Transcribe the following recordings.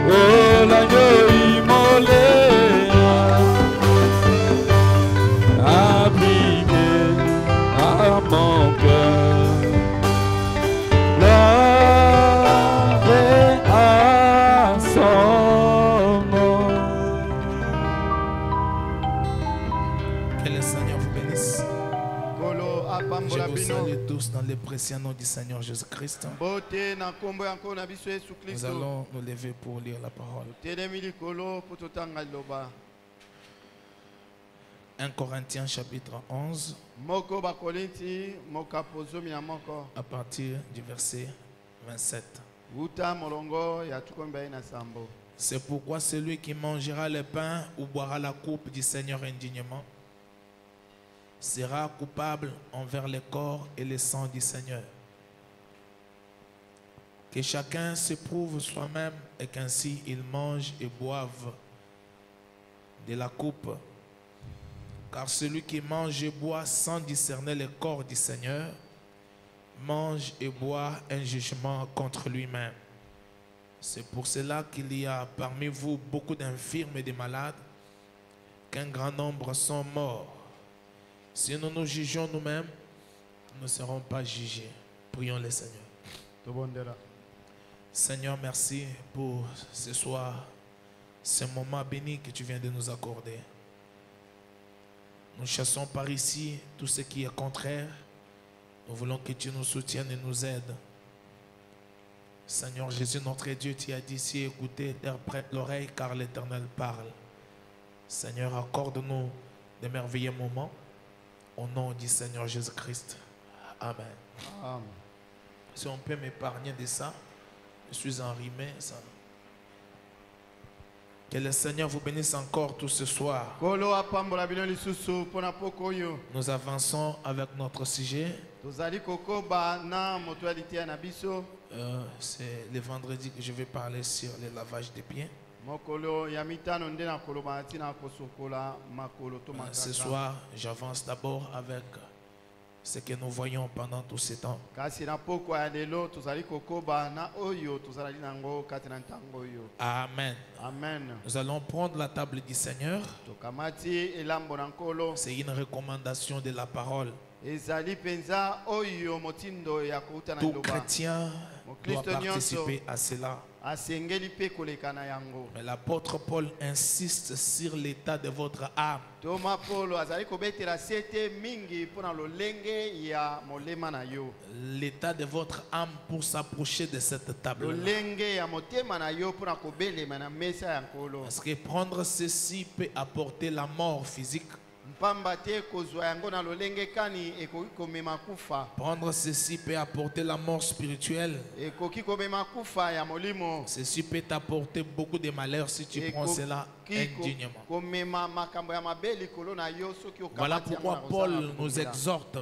Oh, l'agneau immolé a brillé à mon cœur. Lavez à son nom. Que le Seigneur vous bénisse. Kolo apambola Je vous bino. salue tous dans le précieux nom du Seigneur Jésus-Christ. Mbote na kombo yanko na biso Yesu Nous Kristo. allons nous lever pour lire la parole. Telemi likolo po totanga liloba. 1 Corinthiens chapitre 11 Moko bakolinti mokapo zomi na moko. à partir du verset 27. Uta molongo ya tukombe na sambo. C'est pourquoi celui qui mangera le pain ou boira la coupe du Seigneur indignement sera coupable envers le corps et le sang du Seigneur. Que chacun s'éprouve soi-même et qu'ainsi il mange et boive de la coupe. Car celui qui mange et boit sans discerner le corps du Seigneur mange et boit un jugement contre lui-même. C'est pour cela qu'il y a parmi vous beaucoup d'infirmes et de malades, qu'un grand nombre sont morts. Si nous nous jugeons nous-mêmes, nous ne serons pas jugés. Prions le Seigneur. Tobondera. Seigneur, merci pour ce soir, ce moment béni que tu viens de nous accorder. Nous chassons par ici tout ce qui est contraire. Nous voulons que tu nous soutiennes et nous aides. Seigneur Jésus, notre Dieu, tu as dit si écoutez, prête l'oreille car l'Éternel parle. Seigneur, accorde-nous de merveilleux moments. Au nom du Seigneur Jésus-Christ. Amen. Amen. Si on peut m'épargner de ça, je suis enrhumé. Ça. Que le Seigneur vous bénisse encore tout ce soir. Kolo apambola bino lisusu pona poko yo. Nous avançons avec notre sujet. Tozali kokoba na mutualité na biso. C'est le vendredi que je vais parler sur le lavage des pieds. Mokolo ya mitano nde na koloba tina kosokola makolo to makaka. Ce soir, j'avance d'abord avec ce que nous voyons pendant tout ce temps. Kasi na poko ya lelo tozali kokoba na oyo tozali nango kati na ntango oyo. Amen. Amen. Nous allons prendre la table du Seigneur. Tokamati elambo na nkolo. C'est une recommandation de la parole. Ezali penza oyo motindo ya kuta na Tout liloba. chrétien doit participer à cela. Asengeli pe koleka na yango. Mais l'apôtre Paul insiste sur l'état de votre âme. Toma Paulo azali kobetela sete mingi pona lolenge ya molema na yo. L'état de votre âme pour s'approcher de cette table. Lolenge ya motema na yo pona kobelema na mesa ya nkolo. Parce que prendre ceci peut apporter la mort physique. Mpamba te kozwa yango na lolenge kani ekoki komema kufa. Prendre ceci peut apporter la mort spirituelle. Ekoki komema kufa ya molimo. Ceci peut t'apporter beaucoup de malheur si tu prends cela indignement. Komema makambo ya mabe likolo na yo soki okamati. Voilà pourquoi Paul nous exhorte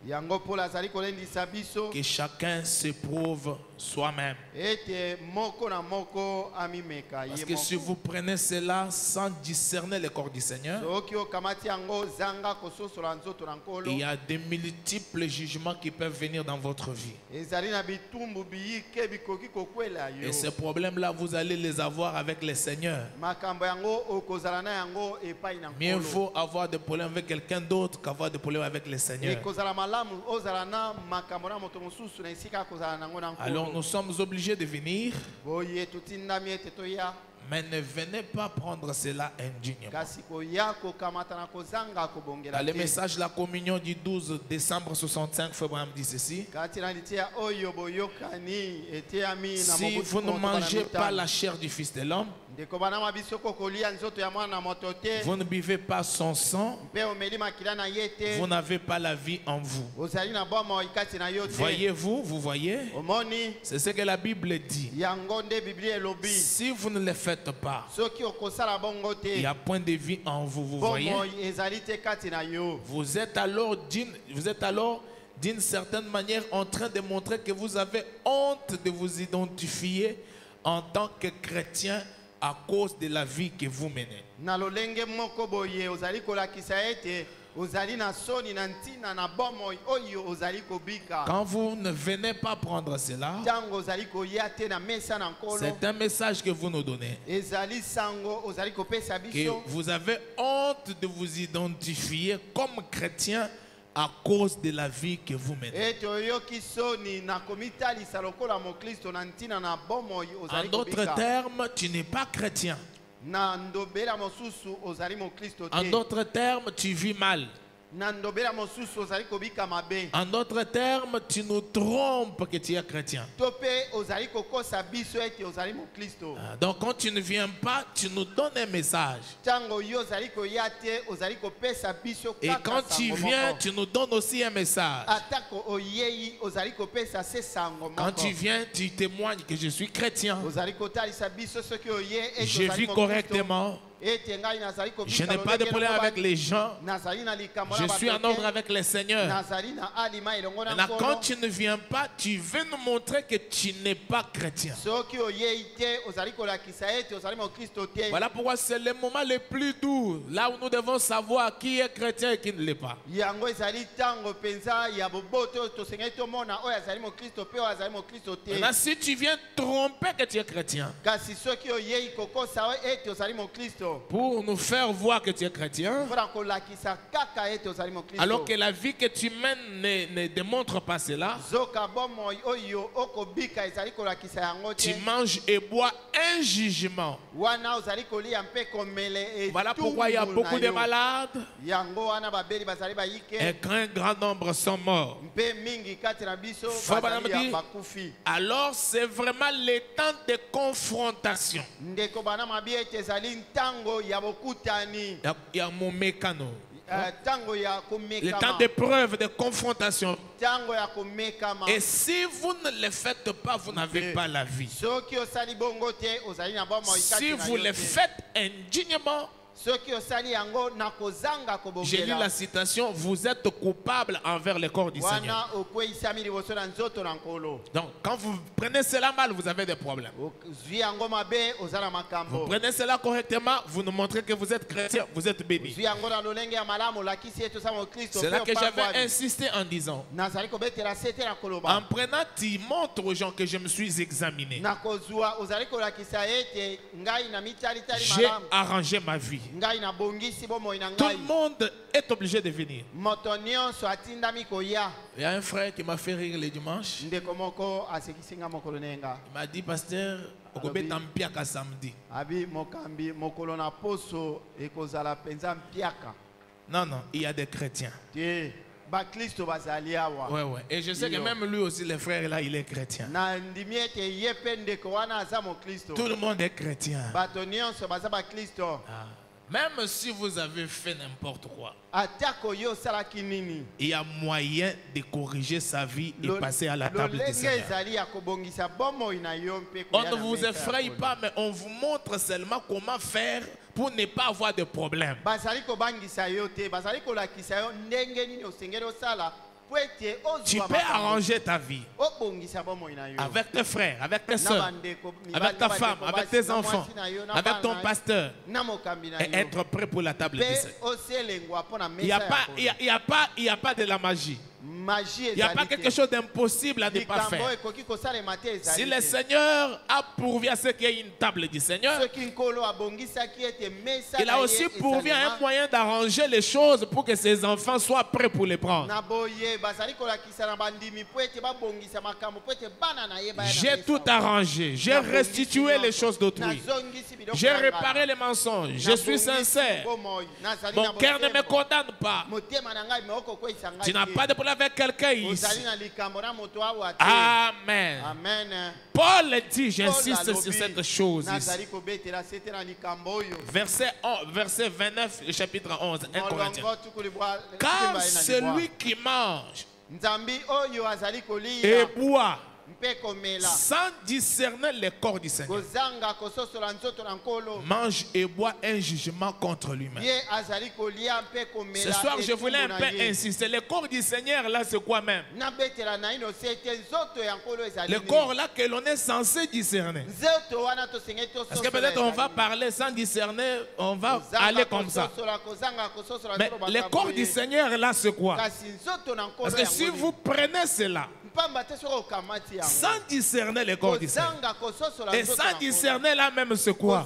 yango Paul azali kolendisa biso que chacun s'éprouve soi-même. ete moko na moko amimeka. Parce que si vous prenez cela sans discerner le corps du Seigneur, soki okamati yango zanga kososola nzoto na nkolo. il y a de multiples jugements qui peuvent venir dans votre vie. Ezali na bitumbu biyike bikoki kokwela yo. Et ces problèmes-là, vous allez les avoir avec le Seigneur. Makambo yango okozala na yango epai na nkolo. Mieux vaut avoir des problèmes avec quelqu'un d'autre qu'avoir des problèmes avec le Seigneur. Ekozala malamu ozala na makambo na moto mosusu na esika kozala nango na nkolo. Alors nous sommes obligés de venir, boye tutindami ete toya. mais ne venez pas prendre cela indignement. Kasi koya kokamata na kozanga kobongela. Dans le message de la communion du 12 décembre 65, Abraham dit ceci: kati na litia oyo boyokani ete ami na si vous ne mangez pas la chair du Fils de l'homme, vous ne buvez pas son sang, vous n'avez pas la vie en vous. Voyez-vous, vous voyez? C'est ce que la Bible dit. Si vous ne le faites pas, il n'y a point de vie en vous, vous voyez? Vous êtes alors d'une certaine manière en train de montrer que vous avez honte de vous identifier en tant que chrétien à cause de la vie que vous menez. Na lolenge moko boye ozali kolakisa ete ozali na soni na ntina na bomoi oyo ozali kobika. Quand vous ne venez pas prendre cela, Tango ozali koya te na mesa na nkolo. c'est un message que vous nous donnez. Ezali sango ozali kopesa Que biso. vous avez honte de vous identifier comme chrétien à cause de la vie que vous menez. Ete oyoki soni na komitalisa lokola mokristo na ntina na bomoi En ozali d'autres kobika. termes, tu n'es pas chrétien. Na ndobela mosusu ozali mokristo En te. d'autres termes, tu vis mal. Na ndobela mosusu ozali kobika mabe. En d'autres termes, tu nous trompes que tu es chrétien. To pe ozali kokosa biso ete ozali mokristo. Donc quand tu ne viens pas, tu nous donnes un message. Tango yo ozali koya te ozali kopesa biso Et kaka quand tu sango viens, moko. tu nous donnes aussi un message. Atako oyei ozali kopesa se sango Quand moko. tu viens, tu témoignes que je suis chrétien. Ozali kotalisa biso soki oye ete Je ozali vis mokristo. correctement. Ete ngai nazali Je kobika n'ai pas de lolenge problème elongo avec ba- les gens. nazali na likambo na Je bato suis en te. ordre avec le Seigneur. Nazali na alima elongo na Maintenant, quand nkolo. tu ne viens pas, tu veux nous montrer que tu n'es pas chrétien. Soki oyei te ozali kolakisa ete ozali mokristo te. Voilà pourquoi c'est le moment le plus doux, là où nous devons savoir qui est chrétien et qui ne l'est pas. Yango ezali tango penza ya boboto tosengeli tomona oyo azali mokristo pe oyo azali mokristo te. Maintenant, si tu viens tromper que tu es chrétien, Kasi soki oyei kokosa oyo ete ozali mokristo. pour nous faire voir que tu es chrétien, Mpona kolakisa kaka ete ozali mokristo. alors que la vie que tu mènes ne démontre pas cela, Zoka bomoi oyo okobika ezali kolakisa yango tu te. manges et bois un jugement. Wana ozali kolia mpe komele Voilà pourquoi il y a beaucoup de malades yango wana babeli bazali bayike et qu'un grand nombre sont morts. mpe mingi kati na biso Faut bazali banamdi. ya bakufi. Alors c'est vraiment le temps de confrontation. Ndeko bana mabi ete ezali ntango ya bokutani. Il y a mon mécano. Tango ya Le temps komekama. d'épreuve, de confrontation. Tango ya komekama. Et si vous ne le faites pas, vous n'avez pas la vie. Soki osali bongo te ozali na bomoi kati Si na vous yo le te. faites indignement, Soki osali yango na kozanga j'ai lu la kobongela. citation, vous êtes coupable envers le corps du Seigneur. Wana okweyisami liboso na nzoto na nkolo. Donc quand vous prenez cela mal, vous avez des problèmes. Ozwi yango mabe oza na Vous makambo. prenez cela correctement, vous nous montrez que vous êtes chrétien, vous êtes béni. Ozwi yango na lolenge ya malamu olakisi ete oza mokristo C'est là mpe que j'avais opangwami. insisté en disant, Nazali kobetela se te na en koloba. prenant, tu montres aux gens que je me suis examiné. Na kozwa ozali kolakisa ete ngai na mitalitali J'ai malamu. arrangé ma vie. Ngai na bongisi bomoi na Tout le ngai. monde est obligé de venir. Moto nyonso atindami koya. Il y a un frère qui m'a fait rire le dimanche. Ndeko moko asekisinga mokolo nenga. Il m'a dit, pasteur, okobeta mpiaka samedi. Abi mokambi mokolo na poso ekozala penza mpiaka. Non, non, il y a des chrétiens. Te bakristo bazali awa. Ouais, ouais. Et je sais que Yo. même lui aussi, le frère là, il est chrétien. Na ndimi ete ye mpe ndeko wana aza mokristo. Tout le monde est chrétien. Bato nyonso baza bakristo. Ah. Même si vous avez fait n'importe quoi, Atako yo osalaki nini. il y a moyen de corriger sa vie et passer à la table du Lolenge Seigneur. ezali ya kobongisa bomoi na yo mpe On koya ne na vous mesa ya effraie nkolo. pas, mais on vous montre seulement comment faire pour ne pas avoir de problème. Bazali kobangisa yo te, bazali kolakisa yo ndenge nini osengeli osala po ete Tu ozwa peux makambo. arranger ta vie Obongisa bomoi na yo. avec tes frères, avec tes Na soeurs, bandeko mibali, avec ta na femme, bandeko avec basi, tes na enfants, mwasi na yo, na avec bana ton na yo, pasteur na mokambi na et yo. être prêt pour la table du Pe Seigneur. oselengwa mpo na Il mesa n'y a, ya pas- nkolo. il y a pas de la magie. Magie Il n'y a pas ezali quelque te. chose d'impossible à ne pas Likambo faire. ekoki kosalema te ezali Si le te. Seigneur a pourvu à ce qu'il y ait une table du Seigneur, Soki nkolo abongisaki ete mesa il na a ye aussi pourvu à un esalema, moyen d'arranger les choses pour que ses enfants soient prêts pour les prendre. na boye bazali kolakisa na bandimi po ete babongisa makambo po ete bana na ye baya na J'ai mesa. tout arrangé. J'ai Nabongisi restitué nyonso. les choses d'autrui. Nazongisi biloko J'ai na ngai. réparé les mensonges. Je suis Nabongisi sincère. bomoi. Nazali Mon na cœur ne me bosembo. condamne pas. Motema na ngai meoko kweyisa ngai Tu n'as te. pas de problème avec quelqu'un ici. Ozali na likambo na moto awa te. Amen. Amen. Paul dit, j'insiste Paul sur alobi, cette chose ici. nazali kobetela sete na likambo oyo. Verset 29, le chapitre 11, 1 Corinthiens. Molongo tukulibwa- Car tukimba ye na libwa. celui qui mange Nzambi oyo azali et kolia boit mpe komela sans discerner les corps du Seigneur, kozanga kososola nzoto na nkolo mange et boit un jugement contre lui-même. ye azali kolia mpe Ce komela soir, je voulais un etumbu peu na ye. insister. Le corps du Seigneur, là, c'est quoi même? nabetela na ino se ete nzoto ya nkolo ezali Le nini? corps là que l'on est censé discerner. nzoto wana tosengeli Parce que peut-être on va parler sans discerner, on va aller comme ça. Mais le corps du Seigneur là, c'est quoi? Parce que si vous prenez cela, sans discerner le corps du Seigneur, et sans discerner là même c'est quoi?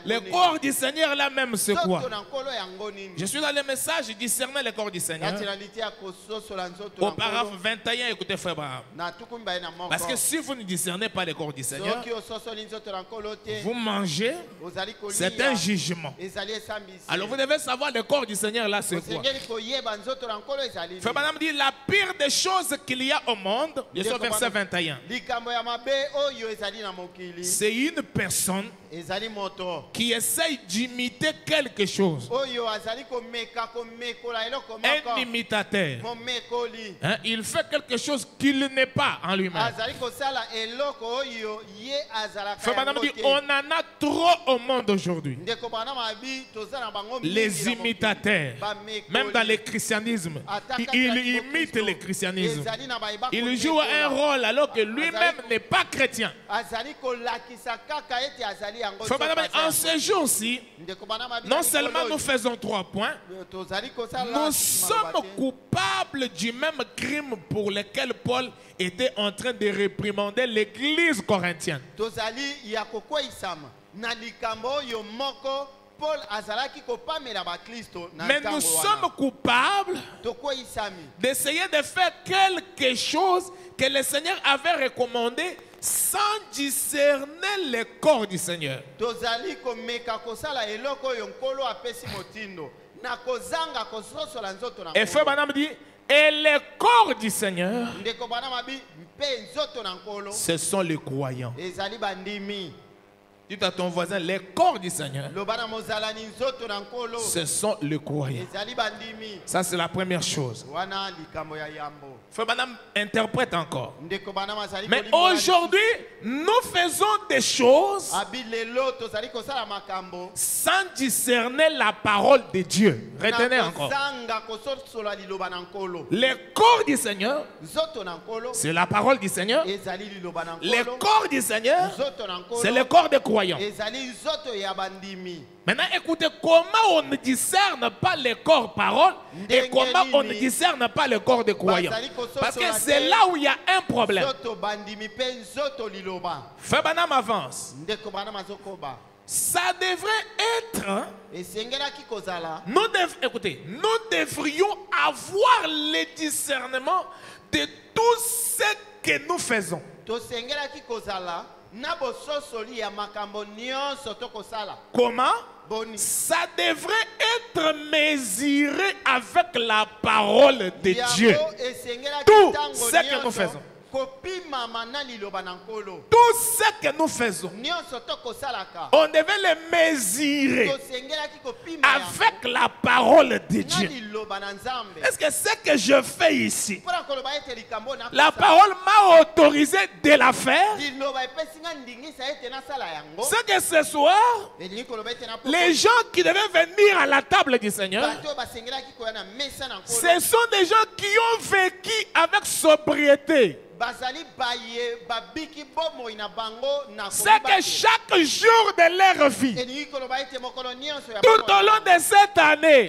Le corps du Seigneur là même c'est quoi? Je suis dans le message discerner le corps du Seigneur. Au paragraphe 21, écoutez frère Abraham. Parce que si vous ne discernez pas le corps du Seigneur, vous mangez, c'est un jugement. Alors vous devez savoir le corps du Seigneur là c'est quoi? Frère Abraham dit la pire des choses qu'il y a au monde, je suis au verset 21. C'est une personne qui essaye d'imiter quelque chose. Un imitateur. Hein, il fait quelque chose qu'il n'est pas en lui-même. Frère Madame dit, on en a trop au monde aujourd'hui. Les imitateurs, même dans le christianisme, ils imitent le christianisme. Il joue un rôle alors que lui-même n'est pas chrétien. Frère Madame, en ce jour-ci, non seulement nous faisons 3 points, nous sommes coupables du même crime pour lequel Paul était en train de réprimander l'église corinthienne. Mais nous sommes coupables d'essayer de faire quelque chose que le Seigneur avait recommandé sans discerner le corps du Seigneur. Et frère Branham dit, et le corps du Seigneur, ce sont les croyants. Dis à ton voisin, les corps du Seigneur, ce sont les croyants. Ça, c'est la première chose. Frère Branham interprète encore. Mais aujourd'hui, nous faisons des choses sans discerner la parole de Dieu. Retenez encore. Le corps du Seigneur, c'est la parole du Seigneur. Le corps du Seigneur, c'est le corps des croyants. Maintenant, écoutez, comment on ne discerne pas le corps parole et comment on ne discerne pas le corps des croyants. Parce que c'est là où il y a un problème. Frère Branham avance. Ça devrait être... nous devrions avoir le discernement de tout ce que nous faisons. Comment? Ça devrait être mesuré avec la parole de Dieu. Tout ce que nous faisons. Tout ce que nous faisons, on devait le mesurer avec la parole de Dieu. Est-ce que ce que je fais ici, la parole m'a autorisé de la faire? C'est que ce soir, les gens qui devaient venir à la table du Seigneur, ce sont des gens qui ont vécu avec sobriété. C'est que chaque jour de leur vie, tout au long de cette année,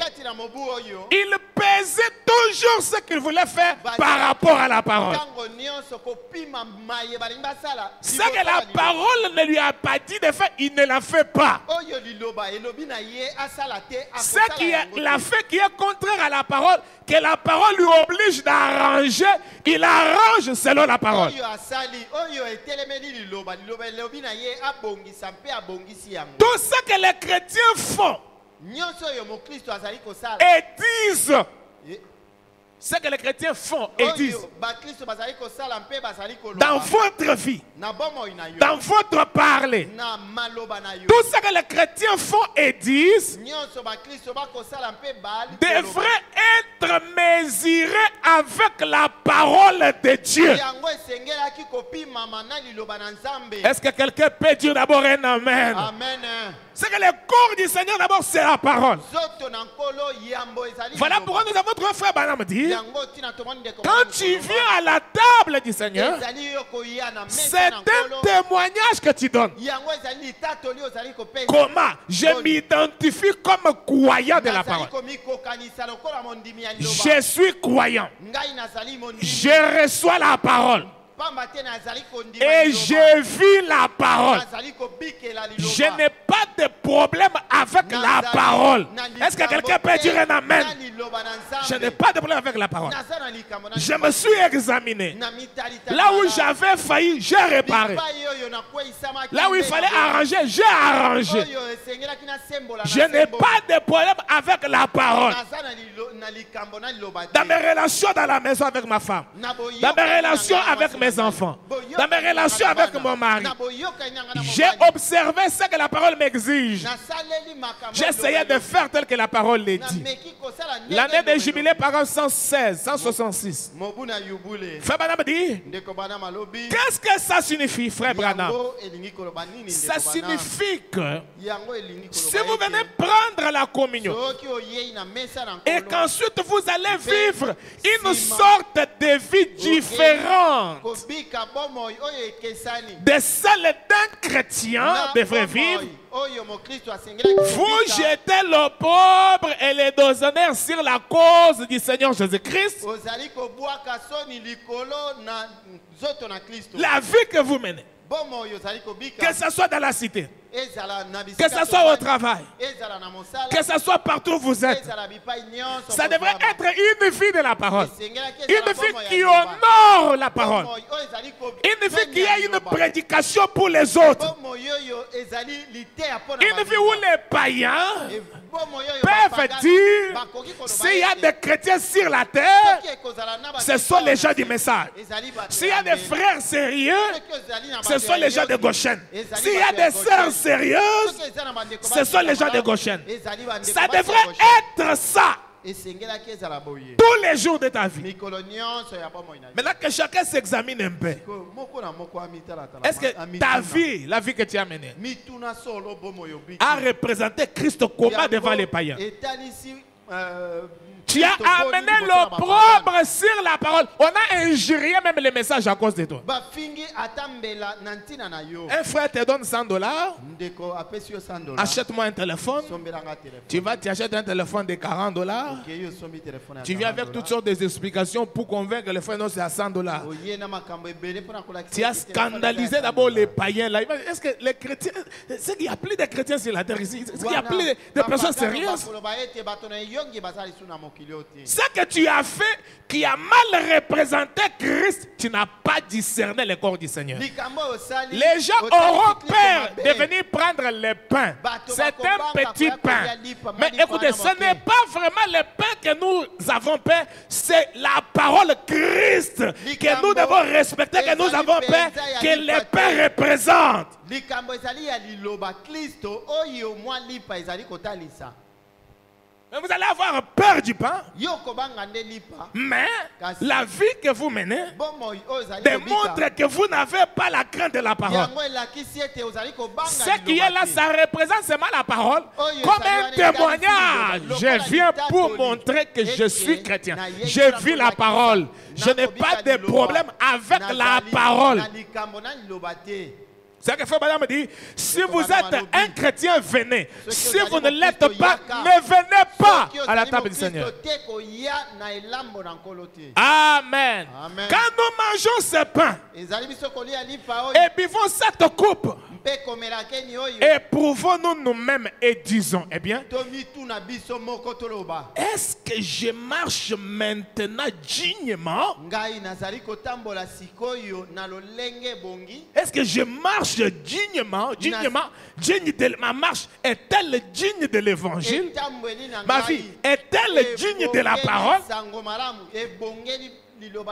ils pesaient toujours ce qu'ils voulaient faire par rapport à la parole. Ce que la parole ne lui a pas dit de faire, il ne l'a fait pas. Ce qu'il a fait qui est contraire à la parole, que la parole lui oblige d'arranger, il arrange selon la parole. Tout ce que les chrétiens font et disent, ce que les chrétiens font et disent dans votre vie, dans votre parler, tout ce que les chrétiens font et disent devrait être mesuré avec la parole de Dieu. yango esengelaki kopimama na liloba na Nzambe. Est-ce que quelqu'un peut dire d'abord un amen? Amen. C'est que le corps du Seigneur d'abord c'est la parole. Zoto na nkolo yambo ezali Voilà liloba. pourquoi nous avons trouvé frère Branham dire, Yango tina tomoni de quand tu viens à la table du Seigneur, ezali yo koya na c'est mesa na un nkolo. témoignage que tu donnes. Yango ezali litatoli ozali kopesa. Comment je m'identifie comme croyant de la Nazali parole. komikokanisa lokola mondimi ya liloba. Je suis croyant. Ngai nazali mondimi. Je reçois la parole. Pamba te nazali kondima Et liloba. je vis la parole. Nazali kobikela liloba. Je n'ai pas de problème avec la parole. Est-ce que quelqu'un peut dire un amen? Na liloba na Nzambe. Je n'ai pas de problème avec la parole. Naza na likambo na Je liloba. me suis examiné. Na mitali tali Là où na- j'avais failli, j'ai réparé. Bipai oyo na kweisama Là où il kimbe fallait na- arranger, j'ai arrangé. Oyo esengelaki na sembola na Je n'ai sembo. pas de problème avec la parole. Naza na likambo na liloba te. Dans mes relations dans la maison avec ma femme. Na boyoka Dans mes nyanga relations na avec mwasi mes na enfants. boyoka Dans mes nyanga relations na avec bana. mon mari. Na boyoka nyanga na J'ai mobali. observé ce que la parole m'exige. Nasaleli makambo J'essayais liloba de faire tel que la parole le dit. nameki kosala ndenge L'année de liloba jubilé, par exemple, 116, 166. mobu na yubule. Frère Branham dit, Ndeko bana malobi. qu'est-ce que ça signifie, frère Branham? Yango elingi koloba nini Ça ndeko bana? signifie que Yango elingi koloba si vous ete, venez prendre la communion soki oyei na mesa na et nkolo, qu'ensuite vous allez vivre une sorte de vie différente kobika bomoi oyo ekesani de celle d'un chrétien devrait vivre, oyo mokristo asengelaki vous kobika, jetez l'opprobre et les déshonneurs sur la cause du Seigneur Jésus-Christ. ozali kobwaka soni likolo na nzoto na kristo. La vie que vous menez, Bomoi ozali kobika, que ce soit dans la cité, ezala na que bisika ce soit au tofandi, travail, ezala na mosala, que ce soit partout où vous êtes, ezala bipai nyonso ça devrait kozwama. être une vie de la parole. Esengelaki Une ezala vie bomoi ya qui liloba. honore la parole. Bomoi oyo ezali ko- Une vie qui ya a une liloba. prédication pour les autres. Bomoi oyo ezali liteya mpo na Une vie baninga. où les païens Et bomoi oyo peuvent bapagani dire, bakoki koloba s'il y a ete, des chrétiens sur la terre, soki ekozala na ce bakristo sont les na gens se, du message. ezali bato S'il y ya a des mbele. frères sérieux, Soki ozali na ce bato sont ya les gens de yoki, Goshen. ezali S'il y a bato ya des sœurs Goshen. sérieuses, Soki eza na bandeko ce basi sont les ya gens de malamu, Goshen. ezali bandeko Ça basi ya devrait Goshen. être ça Esengelaki ezala boye. tous les jours de ta vie. Mikolo nyonso ya bomoi na yo. Maintenant que chacun s'examine un peu. Moko na moko amitalatala, Est-ce que amituna. ta vie, la vie que tu as menée, mituna solo bomoi obiki. a représenté Christ comment Yango devant les païens? etalisi, Tu as Kristo boni amené liboso na l'opprobre sur la parole. On a injurié même les messages à cause de toi. bafingi ata mbela na ntina na yo. Un frère te donne $100. Ndeko apesi yo $100. Achète-moi un téléphone. Sombelanga téléphone. Tu vas t'acheter un téléphone de $40. Ok, yo sombi téléphone ya Tu viens avec $40. toutes sortes d'explications pour convaincre le frère non c'est à $100. Oye na makambo ebele mpona kolakisa Tu as ete téléphone scandalisé eza ya d'abord les $100. païens là. Est-ce que les chrétiens, c'est qu'il y a plus de chrétiens sur la terre ici? Est-ce qu'il y a Wana, plus de personnes bapagano sérieuses? bakoloba ete bato na eyongi bazali su na mokili oyo te. Ce que tu as fait qui a mal représenté Christ, tu n'as pas discerné le corps du Seigneur. Likambo oyo osali, Les gens otali auront Kristo peur mabe. de venir prendre le pain. C'est un petit pain. Mais écoutez, ce n'est pas vraiment le pain que nous avons peur, c'est la parole Christ que nous devons respecter, que nous avons peur, que le pain représente. likambo ezali ya liloba kristo oyo mwa lipa ezali kotalisa. Mais vous allez avoir peur du pain, Yo kobanga nde lipa. mais la vie que vous menez Bomoi oyo ezali démontre kobika. que vous n'avez pas la crainte de la parole. Yango elakisi ete ozali kobanga Ce qui liloba est là, te. ça représente seulement la parole Oyo comme ezali un wana témoignage. etali Je lokola viens pour litatoli. montrer que je Ete suis chrétien. na ye Je kila vis la kolakisa. parole. Je Na n'ai kobika pas de liloba. problème avec la Nazali parole. na likambo na liloba te. C'est ce que Frère Branham me dit. Si vous Madame êtes Alobi. un chrétien, venez. Ceux qui Si ont vous allé ne au l'êtes Christo pas, Yaka. ne venez pas Soki à la ozali table du mokristo Seigneur. te koya na elambo na nkolo te. Amen. Amen. Quand nous mangeons ce pain Ezali biso kolia lipa oyo et buvons cette coupe, mpe komelakeni oyo éprouvons-nous nous-mêmes et disons, eh bien, tomituna biso moko toloba. est-ce que je marche maintenant dignement? Ngai nazali kotambola sikoyo na lolenge bongi. Est-ce que je marche dignement? Digne de ma marche est-elle digne de l'évangile? Etambweni na Ma ngai. vie est-elle digne de la parole? Sango malamu ebongeli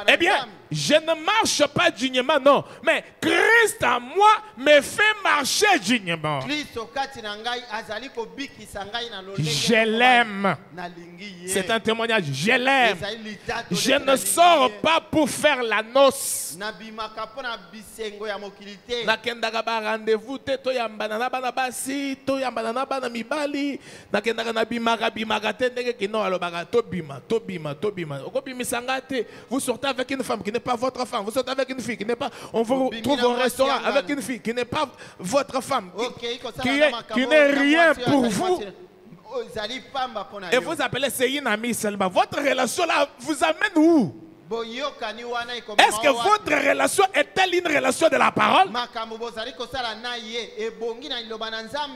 Eh bien, je ne marche pas dignement, non. Mais Christ en moi me fait marcher dignement. Je l'aime. C'est un témoignage. Je l'aime. Je ne sors pas pour faire la noce. Nakendaka ba rendez-vous te to yambana na bana basi to yambana na bana mibali nakendaka na bimaka te ndenge kino alobaka to bima. Okobimisa te. Vous sortez avec une femme qui n'est pas votre femme. Vous sortez avec une fille qui n'est pas. On vous trouve au restaurant avec une fille qui n'est pas votre femme. Qui n'est rien pour vous. Et vous appelez c'est une amie seulement. Votre relation là vous amène où? Est-ce que votre relation est-elle une relation de la parole?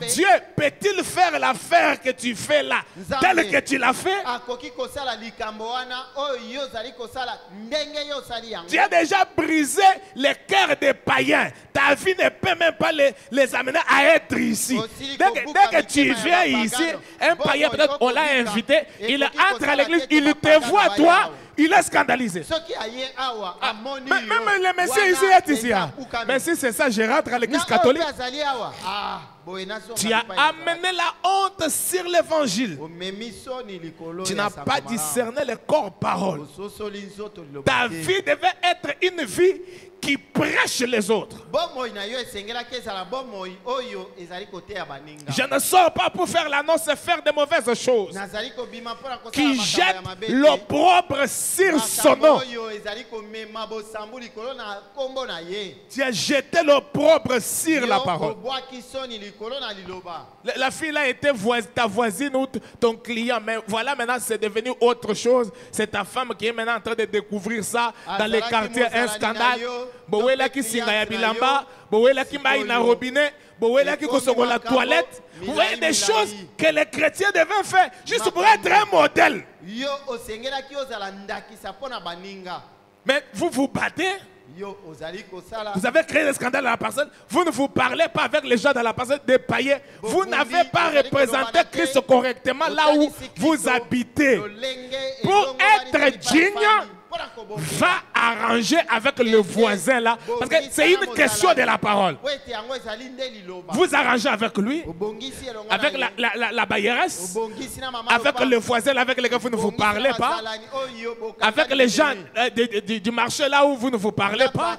Dieu peut-il faire l'affaire que tu fais là telle que tu l'as fait? Tu as déjà brisé les cœurs des païens. Ta vie ne peut même pas les amener à être ici. Dès que tu viens ici, un païen, peut-être on l'a invité, il entre à l'église, il te voit toi. Il est scandalisé. Même le Messie ici est ici. Mais si c'est ça, je rentre à l'église catholique. Tu as amené la honte sur l'évangile. Tu n'as pas discerné le corps-parole. Ta vie devait être une vie qui prêche les autres. Je ne sors pas pour faire l'annonce et faire de mauvaises choses. Qui jette l'opprobre sur son nom. Tu as jeté l'opprobre sur la parole. La fille là était ta voisine ou ton client, mais voilà maintenant c'est devenu autre chose. C'est ta femme qui est maintenant en train de découvrir ça dans les quartiers, un scandale. Bowela qui singa ya bilamba, bowela qui maille na robinet, bowela qui kosoko la toilette. Vous voyez des choses que les chrétiens devaient faire juste pour être un modèle. Mais vous vous battez. Vous avez créé des scandales dans la personne. Vous ne vous parlez pas avec les gens dans la personne des païens. Vous n'avez pas représenté Christ correctement là où vous habitez. Pour être digne, va arranger avec le voisin là. Parce que c'est une question de la parole. Vous arrangez avec lui, avec la bailleresse, avec le voisin là, avec lequel vous ne vous parlez pas, avec les gens du marché là où vous ne vous parlez pas.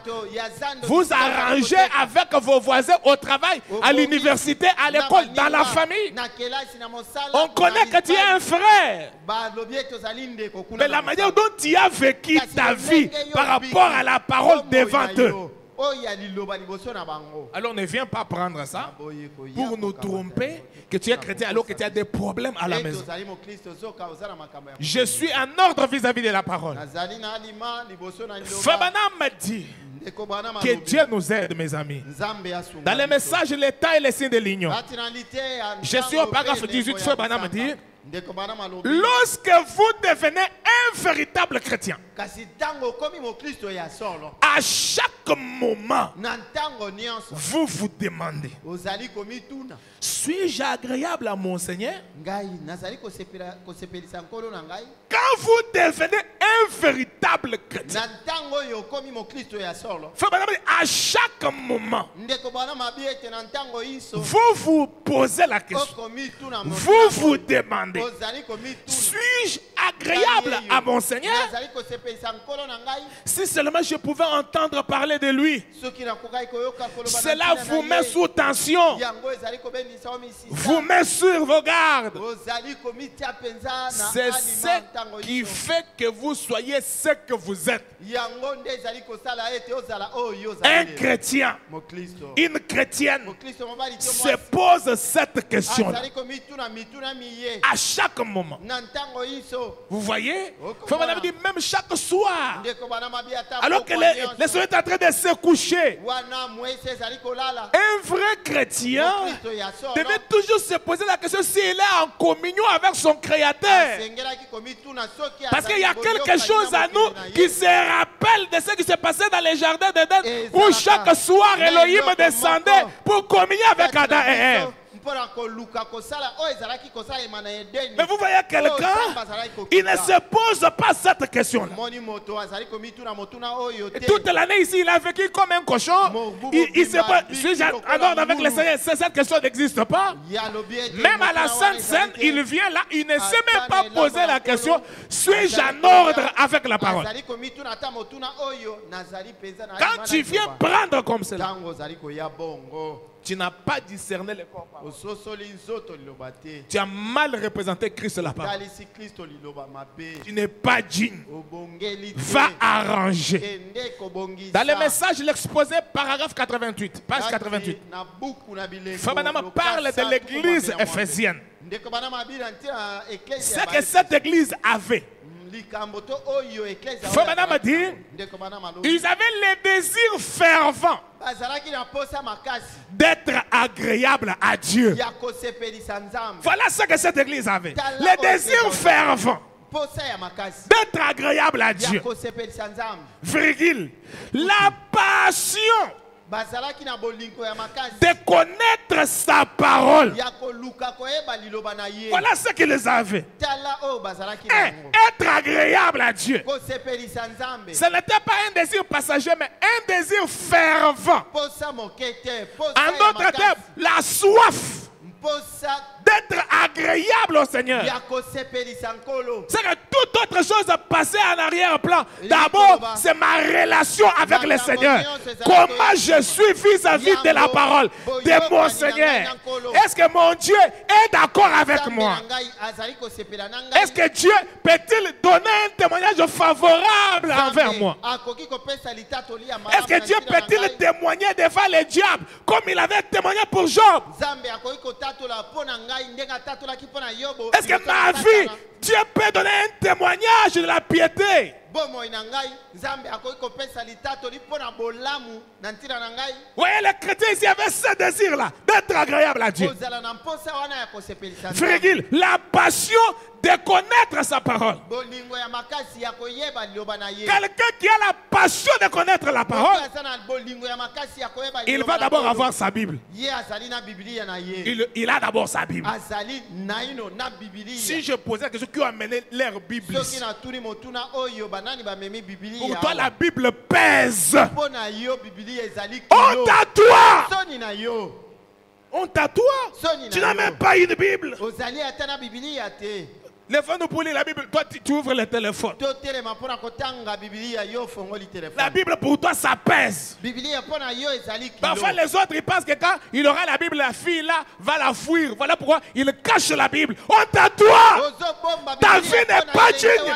Vous arrangez avec vos voisins au travail, à l'université, à l'école, dans la famille. On connaît que tu es un frère. Mais la manière dont tu as vécu ta vie par rapport à la parole devant eux. Alors ne viens pas prendre ça pour nous tromper que tu es chrétien alors que tu as des problèmes à la maison. Je suis en ordre vis-à-vis de la parole. Fabana m'a dit que Dieu nous aide, mes amis. Dans les messages, les temps et les signes de l'union. Je suis au paragraphe 18. Fabana m'a dit: lorsque vous devenez un véritable chrétien, à chaque moment, vous vous demandez: suis-je agréable à mon Seigneur? Quand vous devenez un véritable chrétien, à chaque moment, vous vous posez la question, vous vous demandez: suis-je agréable à mon Seigneur? Si seulement je pouvais entendre parler de lui. Cela vous met sous tension, vous met sur vos gardes. C'est ce qui fait que vous soyez ce que vous êtes. Un chrétien, une chrétienne se pose cette question à chaque moment. Vous voyez, même chaque soir, alors que les soleil est en train de se coucher, un vrai chrétien devait toujours se poser la question s'il est en communion avec son Créateur. Parce qu'il y a quelque chose à nous qui se rappelle de ce qui s'est passé dans les jardins d'Éden, où chaque soir Elohim descendait pour communier avec Adam et Ève. Mais vous voyez quelqu'un, il ne se pose pas cette question-là. Toute l'année ici, il a vécu comme un cochon. Il se pose, suis-je en ordre avec le Seigneur? Cette question n'existe pas. Même à la Sainte Seine, il vient là, il ne sait même pas poser la question, suis-je en ordre avec la parole? Quand tu viens prendre comme cela, tu n'as pas discerné les corps. Tu as mal représenté Christ la parole. Tu n'es pas digne. Va arranger. Dans le message, l'exposé, paragraphe 88, page 88. Fabadama parle de l'église éphésienne. C'est que cette église avait. Fabadama dit, ils avaient le désir fervent d'être agréable à Dieu. Voilà ce que cette église avait. Le désir fervent d'être agréable à Dieu. Virgule. La passion de connaître sa parole. Voilà ce qu'ils avaient. Être agréable à Dieu. Ce n'était pas un désir passager, mais un désir fervent. En d'autres termes, la soif d'être agréable au Seigneur. C'est que toute autre chose passée en arrière-plan. D'abord, c'est ma relation avec le Seigneur. Comment je suis vis-à-vis de la parole de mon Seigneur. Est-ce que mon Dieu est d'accord avec moi? Est-ce que Dieu peut-il donner un témoignage favorable envers moi? Est-ce que Dieu peut-il témoigner devant le diable comme il avait témoigné pour Job? Est-ce que ma vie, Dieu peut donner un témoignage de la piété? Voyez, les chrétiens ici avaient ce désir-là d'être agréable à Dieu. Virgule, la passion de connaître sa parole. Quelqu'un qui a la passion de connaître la parole, il va d'abord avoir sa Bible. Il a d'abord sa Bible. Si je posais la question, qui a amené leur Bible ici? Pour toi, la Bible pèse. On t'attoie. On t'attoie. Tu n'as même pas une Bible. Lève-nous pour lire la Bible. Toi, tu ouvres le téléphone. La Bible pour toi, ça pèse. Parfois, les autres, ils pensent que quand il aura la Bible, la fille là va la fuir. Voilà pourquoi il cache la Bible. On t'attoie. Ta vie n'est pas digne.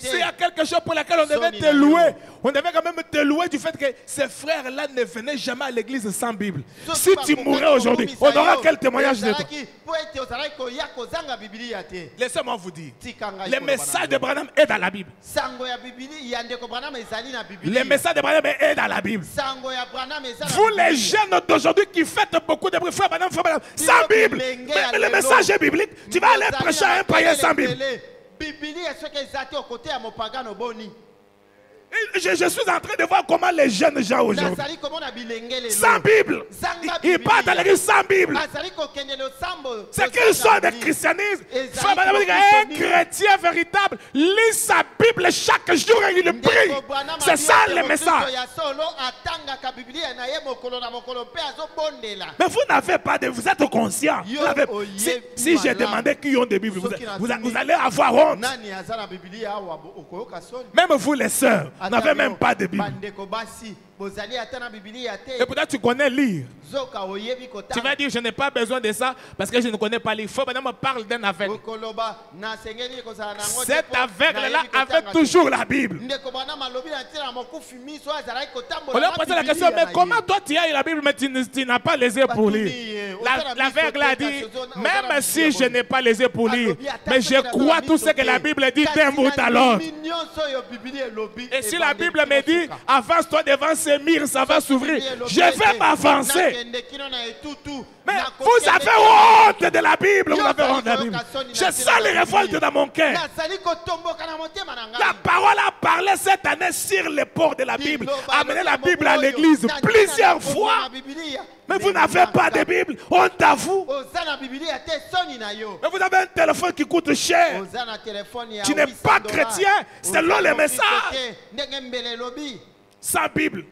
S'il y a quelque chose pour laquelle on devait te louer, on devait quand même te louer du fait que ces frères-là ne venaient jamais à l'église sans Bible. Si tu mourais aujourd'hui, on aura quel témoignage de toi? Laissez-moi vous dire, le message de Branham est dans la Bible. Le message de Branham est dans la Bible. Vous les jeunes d'aujourd'hui qui faites beaucoup de bruit, frère Branham, sans Bible, mais le message est biblique. Tu vas aller prêcher à un païen sans Bible. Je suis en train de voir comment les jeunes gens aujourd'hui, sans Bible, ils partent à l'église sans Bible. C'est qu'ils sont des christianismes. Un chrétien véritable lit sa Bible chaque jour et il prie. C'est ça le message. Mais vous n'avez pas de... Vous êtes conscient. Si j'ai demandé qui ont des Bibles, vous allez avoir honte. Même vous les sœurs, n'avez même pas de Bible. Et peut-être tu connais lire. Tu vas dire je n'ai pas besoin de ça parce que je ne connais pas lire. Il faut maintenant me parler d'un aveugle. Cet aveugle-là avait toujours la Bible. On leur pose la question, mais comment toi tu as eu la Bible mais tu n'as pas les yeux pour lire? L'aveugle a dit, même si je n'ai pas les yeux pour lire, mais je crois tout ce que la Bible dit d'un bout à l'autre. Et si la Bible me dit, avance-toi devant ces murs, ça va s'ouvrir. Je vais m'avancer. Mais vous avez honte de la Bible. Vous avez honte de la Bible. Je sens les révoltes dans mon cœur. La parole a parlé cette année sur les ports de la Bible. Amenez la Bible à l'église plusieurs fois. Mais vous n'avez pas de Bible. Honte à vous. Mais vous avez un téléphone qui coûte cher. Tu n'es pas chrétien selon les messages. Sans Bible.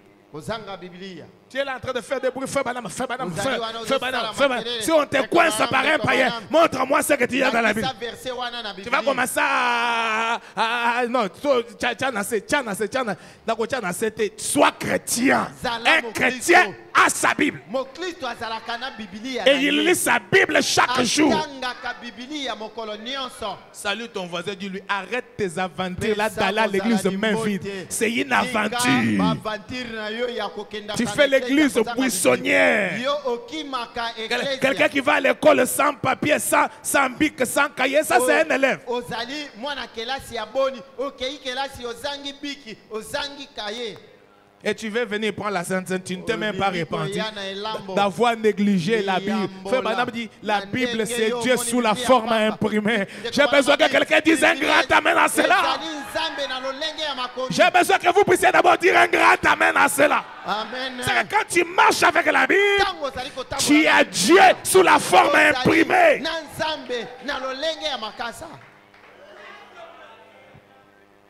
Tu es là en train de faire des bruits. Fais banane, fais banane, fais banane, fais banane. Si on te coince par un païen, montre-moi ce que tu as dans la Bible. Tu vas commencer à non, sois chrétien. Un chrétien a sa Bible. Et il lit sa Bible chaque jour. Salue ton voisin, dis-lui, arrête tes aventures là d'aller à l'église main vide. C'est une aventure. Tu fais l'église buissonnière. Quelqu'un qui va à l'école sans papier, sans bic, sans cahier, ça c'est un élève. Et tu veux venir prendre la Sainte Seine, tu ne t'es même pas repenti d'avoir négligé la Bible. Frère Madame dit, la Bible c'est Dieu sous la forme imprimée. J'ai besoin que quelqu'un dise un grand amen à cela. J'ai besoin que vous puissiez d'abord dire un grand amen à cela. C'est que quand tu marches avec la Bible, tu as Dieu sous la forme imprimée.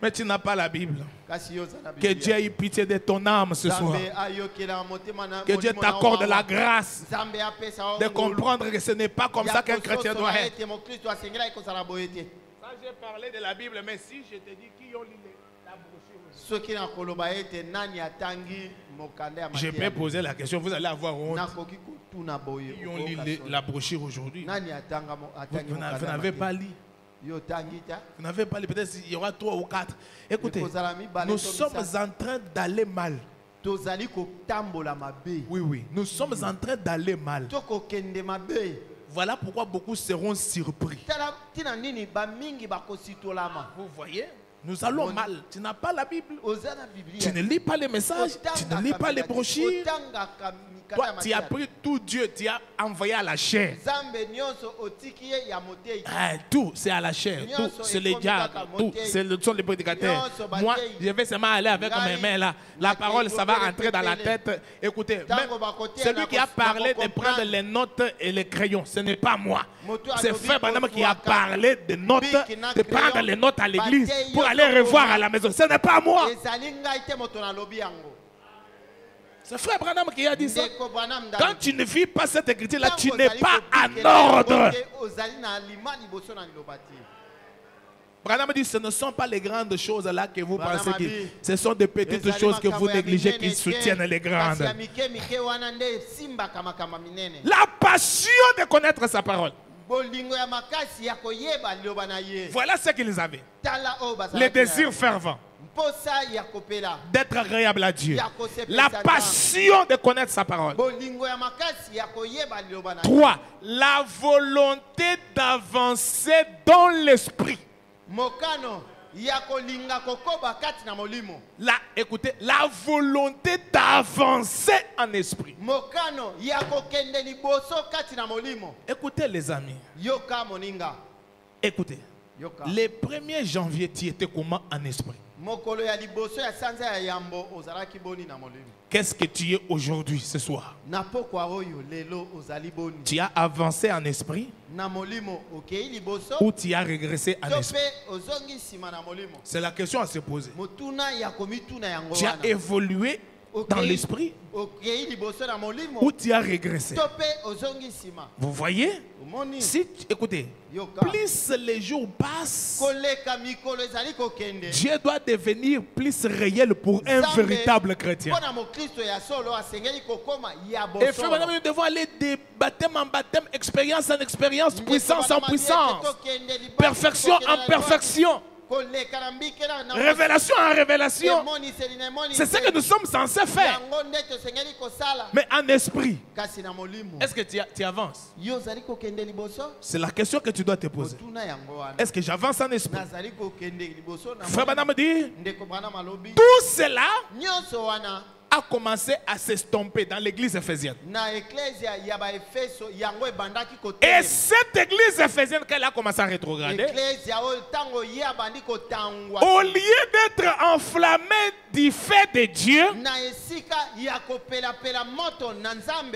Mais tu n'as pas la Bible. Que Dieu ait pitié de ton âme ce soir. Que Dieu t'accorde la grâce de comprendre que ce n'est pas comme ça qu'un chrétien doit être. Ça, j'ai parlé de la Bible, mais si je te dis qui ont lu la brochure, je peux poser la question, vous allez avoir honte. Qui ont lu la brochure aujourd'hui? Vous n'avez pas lu. Vous n'avez pas lu, peut-être il y aura 3 ou 4. Écoutez, nous sommes en train d'aller mal. Oui, oui, nous sommes en train d'aller mal. Voilà pourquoi beaucoup seront surpris. Vous voyez? Nous allons mal. Tu n'as pas la Bible. Tu ne lis pas les messages. Tu ne lis pas les brochures. Toi, tu as pris tout Dieu, tu as envoyé à la chair. Tout, c'est à la chair. Tout, c'est les diables. Tout, ce sont les prédicateurs. Moi, je vais seulement aller avec mes mains là. La parole, ça va entrer dans la tête. Écoutez, même celui qui a parlé de prendre les notes et les crayons, ce n'est pas moi. C'est Frère Branham qui a parlé de notes, de prendre les notes à l'église pour aller revoir à la maison. Ce n'est pas moi. C'est Frère Branham qui a dit ça. Quand tu ne vis pas cette écriture-là, tu n'es pas en ordre. Branham dit, ce ne sont pas les grandes choses là que vous pensez que ce sont des petites choses que vous négligez qui soutiennent les grandes. La passion de connaître sa parole. Voilà ce qu'ils avaient. Le désir fervent d'être agréable à Dieu. La passion de connaître sa parole. 3. La volonté d'avancer dans l'esprit. Là, écoutez, la volonté d'avancer en esprit. Écoutez les amis. Écoutez. Le 1er janvier, tu étais comment en esprit? Qu'est-ce que tu es aujourd'hui, ce soir? Tu as avancé en esprit ou tu as régressé en esprit? C'est la question à se poser. Tu as évolué dans l'esprit ou tu as régressé? Vous voyez? Si, écoutez, plus les jours passent, Dieu doit devenir plus réel pour un véritable chrétien. Et frère, madame, nous devons aller de baptême en baptême, expérience en expérience, puissance en puissance, perfection en perfection, révélation en révélation. C'est ce que nous sommes censés faire. Mais en esprit, est-ce que tu avances? C'est la question que tu dois te poser. Est-ce que j'avance en esprit? Frère Branham dit, tout cela a commencé à s'estomper dans l'église éphésienne. Et cette église éphésienne, qu'elle a commencé à rétrograder, au lieu d'être enflammée du fait de Dieu,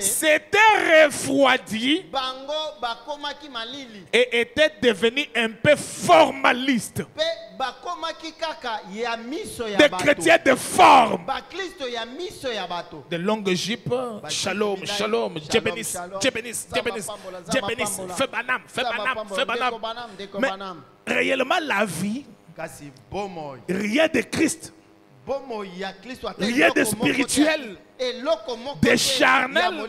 s'était refroidi et était devenu un peu formaliste. Des chrétiens de forme, de longues jupes, shalom, shalom, Dieu bénisse, Dieu bénisse, Dieu bénisse, Dieu bénisse, fais banam, fais banam, fais banam. Mais réellement la vie, rien de Christ, rien de spirituel, de charnel,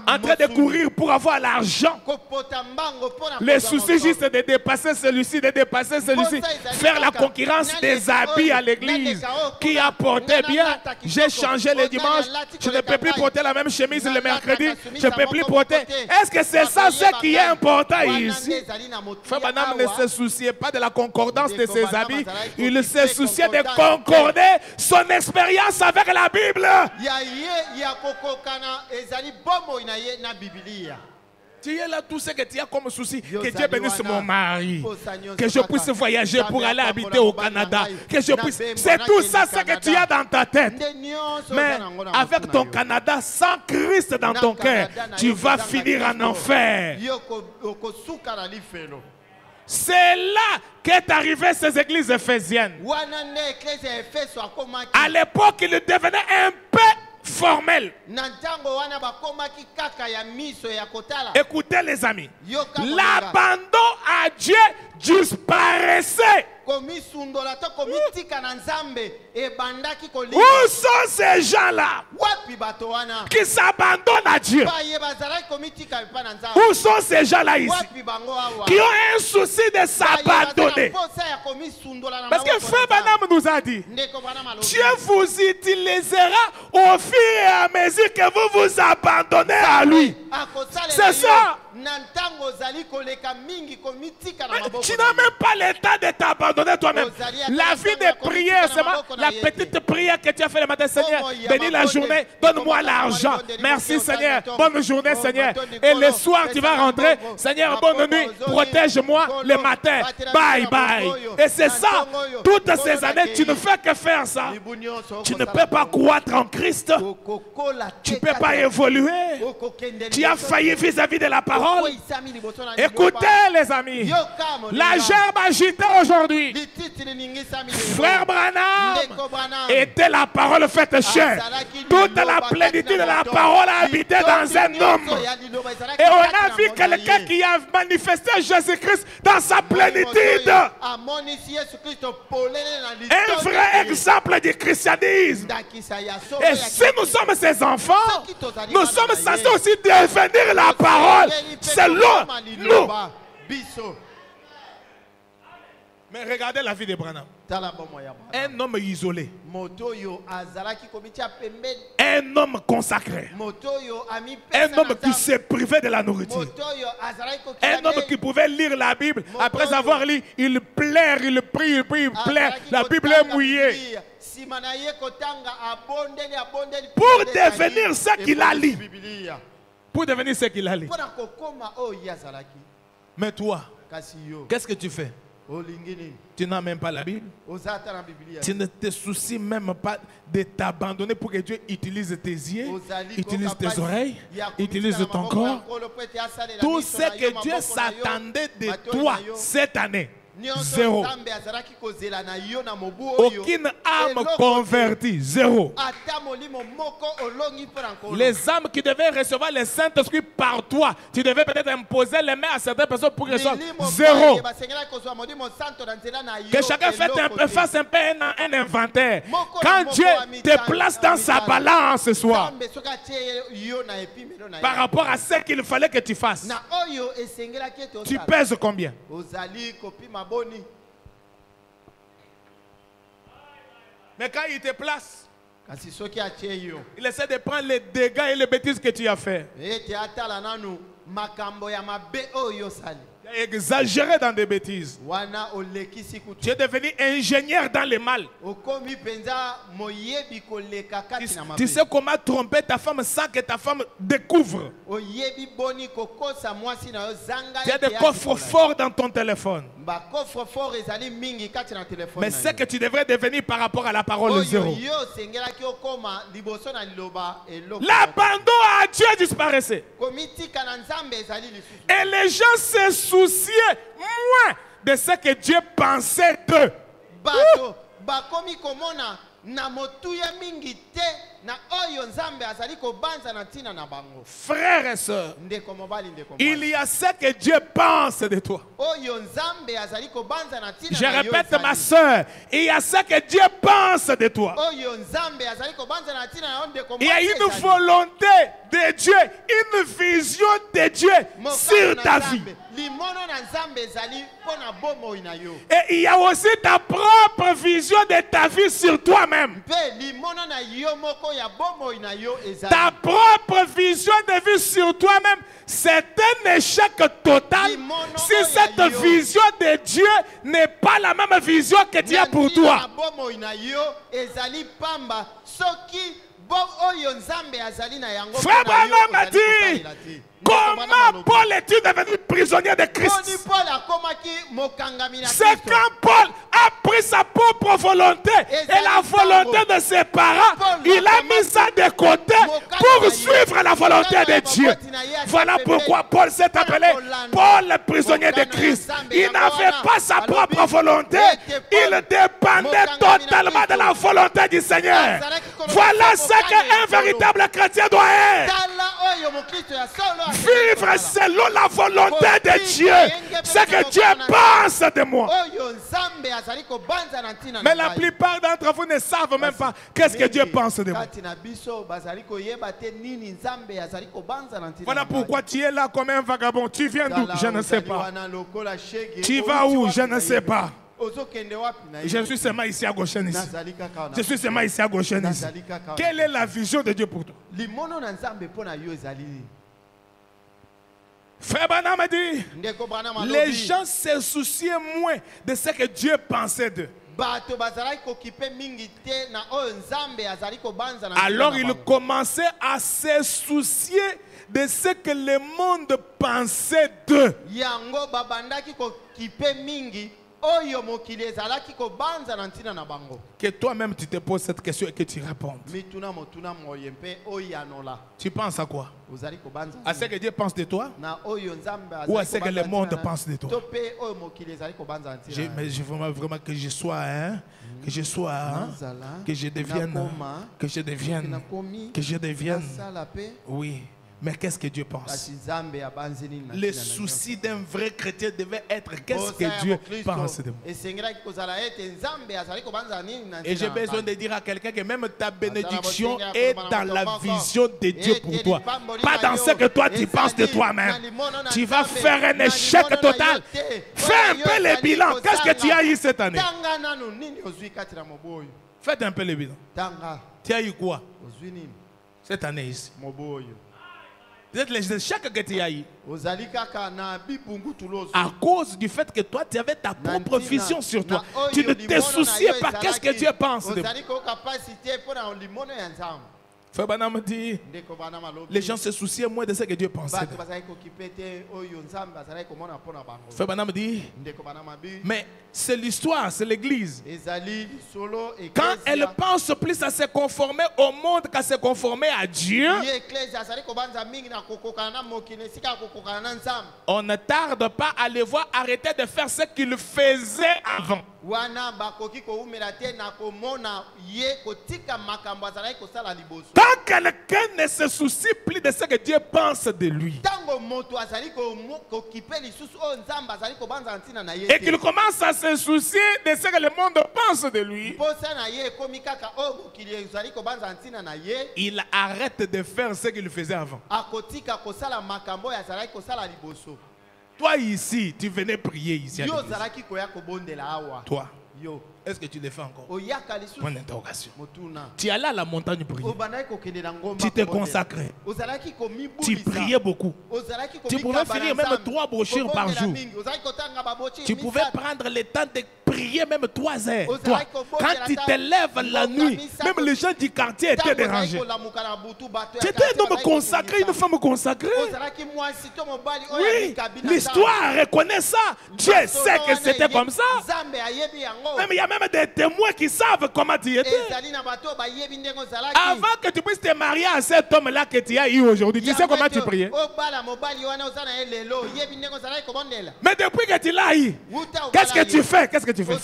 en train de courir pour avoir l'argent. Le souci juste de dépasser celui-ci, de dépasser celui-ci, faire la concurrence des habits à l'église qui apportait bien. J'ai changé le dimanche, je ne peux plus porter la même chemise le mercredi, je ne peux plus porter. Est-ce que c'est ça ce qui est important ici? Frère Branham ne se souciait pas de la concordance de ses habits, il se souciait de concorder son expérience avec la Bible. Tu es là, tout ce que tu as comme souci, que Dieu bénisse mon mari, que je puisse voyager pour aller habiter au Canada, que je puisse... C'est tout ça ce que tu as dans ta tête. Mais avec ton Canada, sans Christ dans ton cœur, tu vas finir en enfer. C'est là qu'est arrivé ces églises éphésiennes. À l'époque, il devenait un peu formel. Écoutez les amis, l'abandon à Dieu disparaissait. Où sont ces gens-là qui s'abandonnent à Dieu? Où sont ces gens-là ici qui ont un souci de s'abandonner? Parce que Frère Branham nous a dit, Dieu vous utilisera au fur et à mesure que vous vous abandonnez à lui. C'est ça. Tu n'as même pas le temps de t'abandonner toi-même. La vie de prière, c'est la petite prière que tu as fait le matin. Seigneur, bénis la journée, donne-moi l'argent. Merci Seigneur, bonne journée Seigneur. Et le soir tu vas rentrer, Seigneur, bonne nuit, protège-moi le matin. Bye bye. Et c'est ça, toutes ces années tu ne fais que faire ça. Tu ne peux pas croître en Christ. Tu ne peux pas évoluer. Tu as failli vis-à-vis de la parole. Écoutez les amis, la gerbe agitée aujourd'hui, Frère Branham était la parole faite chair. Toute la plénitude de la parole a habité dans un homme. Et on a vu quelqu'un qui a manifesté Jésus-Christ dans sa plénitude. Un vrai exemple du christianisme. Et si nous sommes ses enfants, nous sommes censés aussi devenir la parole selon nous. Mais regardez la vie de Branham. Un homme isolé. Un homme consacré. Un homme qui se privait de la nourriture. Un homme qui pouvait lire la Bible. Après avoir lu, il pleure, il prie, il pleure. La Bible est mouillée. Pour devenir ce qu'il a lu. Pour devenir ce qu'il a lu. Mais toi, qu'est-ce que tu fais? Tu n'as même pas la Bible. Tu ne te soucies même pas de t'abandonner pour que Dieu utilise tes yeux, utilise tes oreilles, utilise ton corps. Tout ce que Dieu s'attendait de toi cette année. Zéro. Aucune âme convertie. Zéro. Les âmes qui devaient recevoir le Saint-Esprit par toi, tu devais peut-être imposer les mains à certaines personnes pour recevoir. Zéro. Que chacun fasse un peu un inventaire. Quand Dieu te place dans sa balance ce soir, par rapport à ce qu'il fallait que tu fasses, tu pèses combien? Mais quand il te place, il essaie de prendre les dégâts et les bêtises que tu as fait. Tu as exagéré dans des bêtises. Tu es devenu ingénieur dans le mal. Tu sais comment tromper ta femme sans que ta femme découvre. Tu as des coffres forts dans ton téléphone. Mais ce que tu devrais devenir par rapport à la parole zéro. L'abandon à Dieu disparaissait. Et les gens se souciaient moins de ce que Dieu pensait d'eux. Frères et sœurs, il y a ce que Dieu pense de toi. Je répète, ma sœur, il y a ce que Dieu pense de toi. Il y a une volonté de Dieu, une vision de Dieu sur ta vie. Et il y a aussi ta propre vision de ta vie sur toi-même. Ta propre vision de vie sur toi-même, c'est un échec total si cette vision de Dieu n'est pas la même vision que Dieu a pour toi. Frère Branham a dit, comment Paul est-il devenu prisonnier de Christ? C'est quand Paul a pris sa propre volonté et la volonté de ses parents, il a mis ça de côté pour suivre la volonté de Dieu. Voilà pourquoi Paul s'est appelé Paul, le prisonnier de Christ. Il n'avait pas sa propre volonté, il dépendait totalement de la volonté du Seigneur. Voilà ce qu'un véritable chrétien doit être. Vivre selon la volonté de Dieu. Ce que Dieu pense de moi. Mais la plupart d'entre vous ne savent même pas qu'est-ce que Dieu pense de moi. Voilà pourquoi tu es là comme un vagabond. Tu viens d'où? Je ne sais pas. Tu vas où? Je ne sais pas. Je suis seulement ici à Goshen. Je suis seulement ici à Goshen. Quelle est la vision de Dieu pour toi? Frère Branham a dit, les gens se souciaient moins de ce que Dieu pensait d'eux. Alors ils commençaient à se soucier de ce que le monde pensait d'eux. Que toi-même tu te poses cette question et que tu répondes. Tu penses à quoi? À ce que Dieu pense de toi? Ou à ce que le monde pense de toi? Mais je veux vraiment que je sois, que je devienne, oui. Mais qu'est-ce que Dieu pense? Le souci d'un vrai chrétien devait être qu'est-ce que Dieu pense de moi. Et j'ai besoin de dire à quelqu'un que même ta bénédiction est dans la vision de Dieu pour toi. Pas dans ce que toi tu penses de toi-même. Tu vas faire un échec total. Fais un peu le bilan. Qu'est-ce que tu as eu cette année? Faites un peu le bilan. Tu as eu quoi cette année ici? Peut-être les échecs que tu as eu à cause du fait que toi tu avais ta propre vision sur toi. Tu ne te souciais pas qu'est-ce que Dieu pense de moi. Frère Branham dit, les gens se souciaient moins de ce que Dieu pensait. Frère Branham dit, mais c'est l'histoire, c'est l'église. Quand elle pense plus à se conformer au monde qu'à se conformer à Dieu, on ne tarde pas à les voir arrêter de faire ce qu'ils faisaient avant. Quand quelqu'un ne se soucie plus de ce que Dieu pense de lui et qu'il commence à se soucier de ce que le monde pense de lui, il arrête de faire ce qu'il faisait avant. Toi ici, tu venais prier ici. à Yo l'église. zalaki koya kobondela awa. Toi, Yo. est-ce que tu le fais encore? Oyaka lisusu. Point d'interrogation. Motuna. Tu allais à la montagne prier. Obandaki kokende na ngomba. Tu te kobondela. consacrais. Ozalaki Tu komibulisa. priais beaucoup. Ozalaki Tu pouvais komikaba finir na même Nzambe. 3 brochures par Kobondela jour. mingi. Ozalaki kotanga babochi Tu pouvais misatu. prendre le temps de prier même 3 heures. Aux Toi, Araïko, quand tu te lèves la nuit, même les gens du quartier étaient Tango dérangés. ozalaki kolamuka na butu, bato ya Tu étais quartier un homme bazalaki consacré, une komisa. femme consacrée. Ozalaki mwasi to mobali oyo Oui, amikabi na l'histoire reconnaît ça. Dieu sait que c'était comme ça. Nzambe ayebi yango. Même il y a même des témoins qui savent comment tu étais. Ezali na bato bayebi ndenge ozalaki. Avant que tu puisses te marier à cet homme-là que tu as eu aujourd'hui, tu sais comment tu priais. Obala mobali wana oza na ye lelo, yebi ndenge ozalaki kobondela. Mais depuis que tu l'as eu, qu'est-ce que tu fais? Qu'est-ce que tu fais?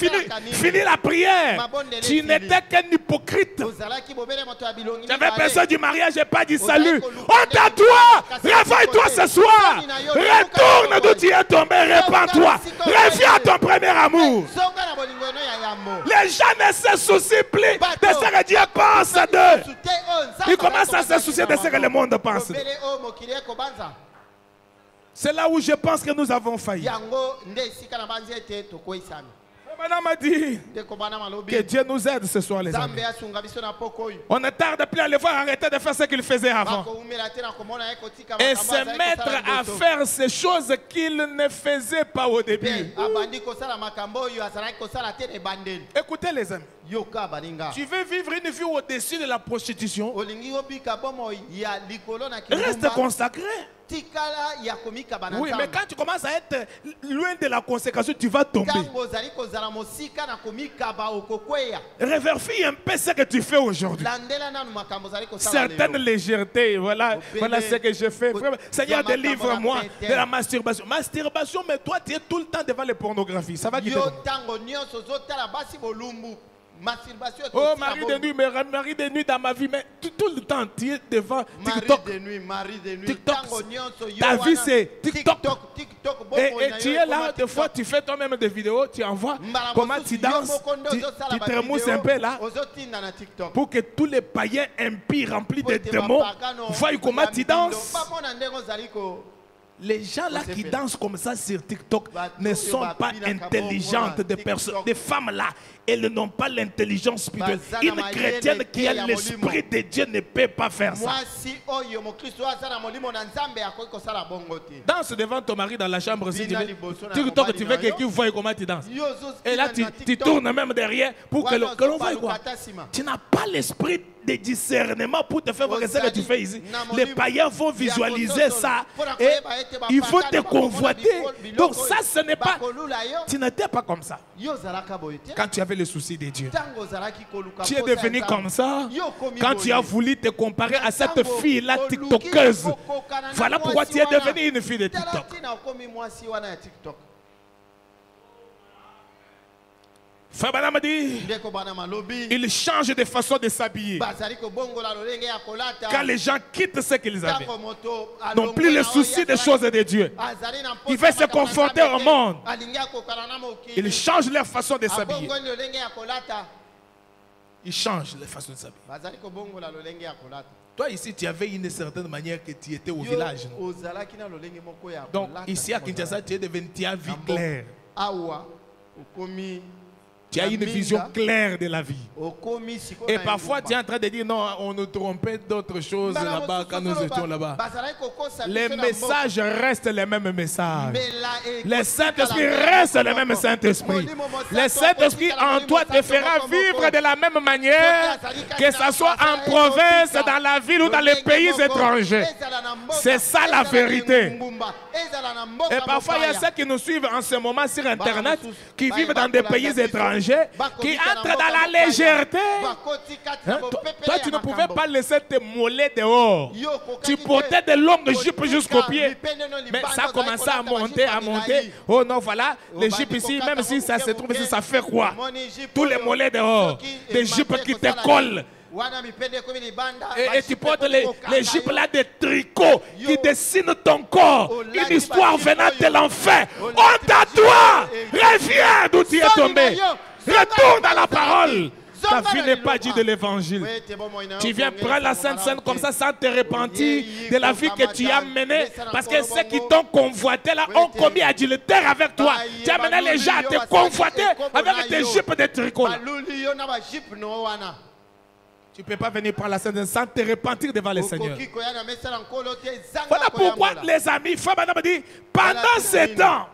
Finis la prière. Tu n'étais qu'un hypocrite. Ozalaki bobele moto ya bilongi. Tu n'avais personne du mariage et pas du salut. Honte à toi! Réveille-toi ce soir! Retourne d'où tu es tombé, répands-toi! Reviens à ton premier amour! Zonga na bolingo no ya yambo. Les gens ne se soucient plus de ce que Dieu pense d'eux. Ils commencent à se soucier de ce que le monde pense. Bobele o mokili ekobanza. C'est là où je pense que nous avons failli. Yango nde esika na banzi ete tokoisami. Madame a dit Ndeko bana malobi. que Dieu nous aide ce soir, les Nzambe amis. asunga biso na poko oyo. On ne tarde plus à le voir arrêter de faire ce qu'il faisait avant. Bakoumela te na komona ye kotika Et makambo se azali mettre kosala à liboso. faire ces choses qu'il ne faisait pas au début. Pe, abandi kosala makambo oyo azalaki kosala te na ebandeli. Écoutez les amis, Yoka baninga. tu veux vivre une vie au-dessus de la prostitution? Olingi obika bomo ya likolo na Reste kingumba. consacré. Tikala ya komika bana Oui, mais Nzambe. quand tu commences à être loin de la consécration, tu vas tomber. Tango ozali kozala mosika na komika ba okokweya. Revérifie un peu ce que tu fais aujourd'hui. Landela nanu makambo ozali kosala Certaines lelo. légèretés, voilà ce que je fais. Vraiment, Seigneur, délivre-moi de la masturbation. Masturbation, mais toi, tu es tout le temps devant les pornographies. Ça va quitter. Yo tango nyonso ozotala basi bolumbu. Masturbation Oh, mari de nuit, mais mari de nuit dans ma vie, mais tout le temps, tu es devant Mari TikTok. de nuit, mari de nuit. TikTok, Tango nyonso, yo ta vie wana. c'est TikTok. TikTok, Et tu es là, des fois, tu fais toi-même des vidéos, tu envoies comment tu danses, tu te remousses un peu là, pour que tous les païens impies remplis de démons voient comment tu danses. Les gens là qui dansent comme ça sur TikTok ne sont pas intelligentes des personnes. Des femmes là, elles n'ont pas l'intelligence spirituelle. Une chrétienne qui a l'esprit de Dieu ne peut pas faire ça. Danse devant ton mari dans la chambre si tu veux. TikTok, tu veux que quelqu'un voie comment tu danses. Et là, tu tournes même derrière pour que l'on voie quoi. Tu n'as pas l'esprit de discernement pour te faire voir ce que tu fais ici. Les païens vont visualiser ça et il faut te convoiter. Donc ça, ce n'est pas... Tu n'étais pas comme ça. Quand tu avais le souci de Dieu, tu es devenu comme ça. Quand tu as voulu te comparer à cette fille-là TikTokeuse, voilà pourquoi tu es devenu une fille de TikTok. Frère Branham dit, il change de façon de s'habiller. Quand les gens quittent ce qu'ils avaient, n'ont plus le souci des choses de Dieu, ils veulent se conforter au monde. Ils changent leur façon de s'habiller. Ils changent leur façon de s'habiller. Toi ici, tu avais une certaine manière que tu étais au village. Non? Donc ici à Kinshasa, tu es devenu, tu as vie claire. Tu as une vision claire de la vie. Et parfois, tu es en train de dire non, on nous trompait d'autres choses là-bas quand nous étions là-bas. Les messages restent les mêmes messages. Le Saint-Esprit reste le même Saint-Esprit. Le Saint-Esprit en toi te fera vivre de la même manière, que ce soit en province, dans la ville ou dans les pays étrangers. C'est ça la vérité. Et parfois, il y a ceux qui nous suivent en ce moment sur Internet, qui vivent dans des pays étrangers, qui entrent dans la légèreté. Hein? Toi, tu ne pouvais pas laisser tes mollets dehors. Tu portais de longues jupes jusqu'aux pieds. Mais ça a commencé à monter, à monter. Oh non, voilà, les jupes ici, même si ça se trouve ici, ça fait quoi? Tous les mollets dehors, des jupes qui te collent. Et tu portes les jupes là de tricot qui dessinent ton corps. Une histoire venant de l'enfer. Honte à toi! Reviens d'où tu es tombé. Retourne dans la parole. Ta vie n'est pas digne de l'évangile. Tu viens prendre la Sainte Seine comme ça sans te repentir de la vie que tu as menée. Parce que ceux qui t'ont convoité là ont commis adultère avec toi. Tu as mené les gens à te convoiter avec tes jupes de tricot. Tu ne peux pas venir prendre la Sainte Seine sans te repentir devant le Seigneur. Voilà pourquoi les amis, Frère Branham dit, pendant ce temps,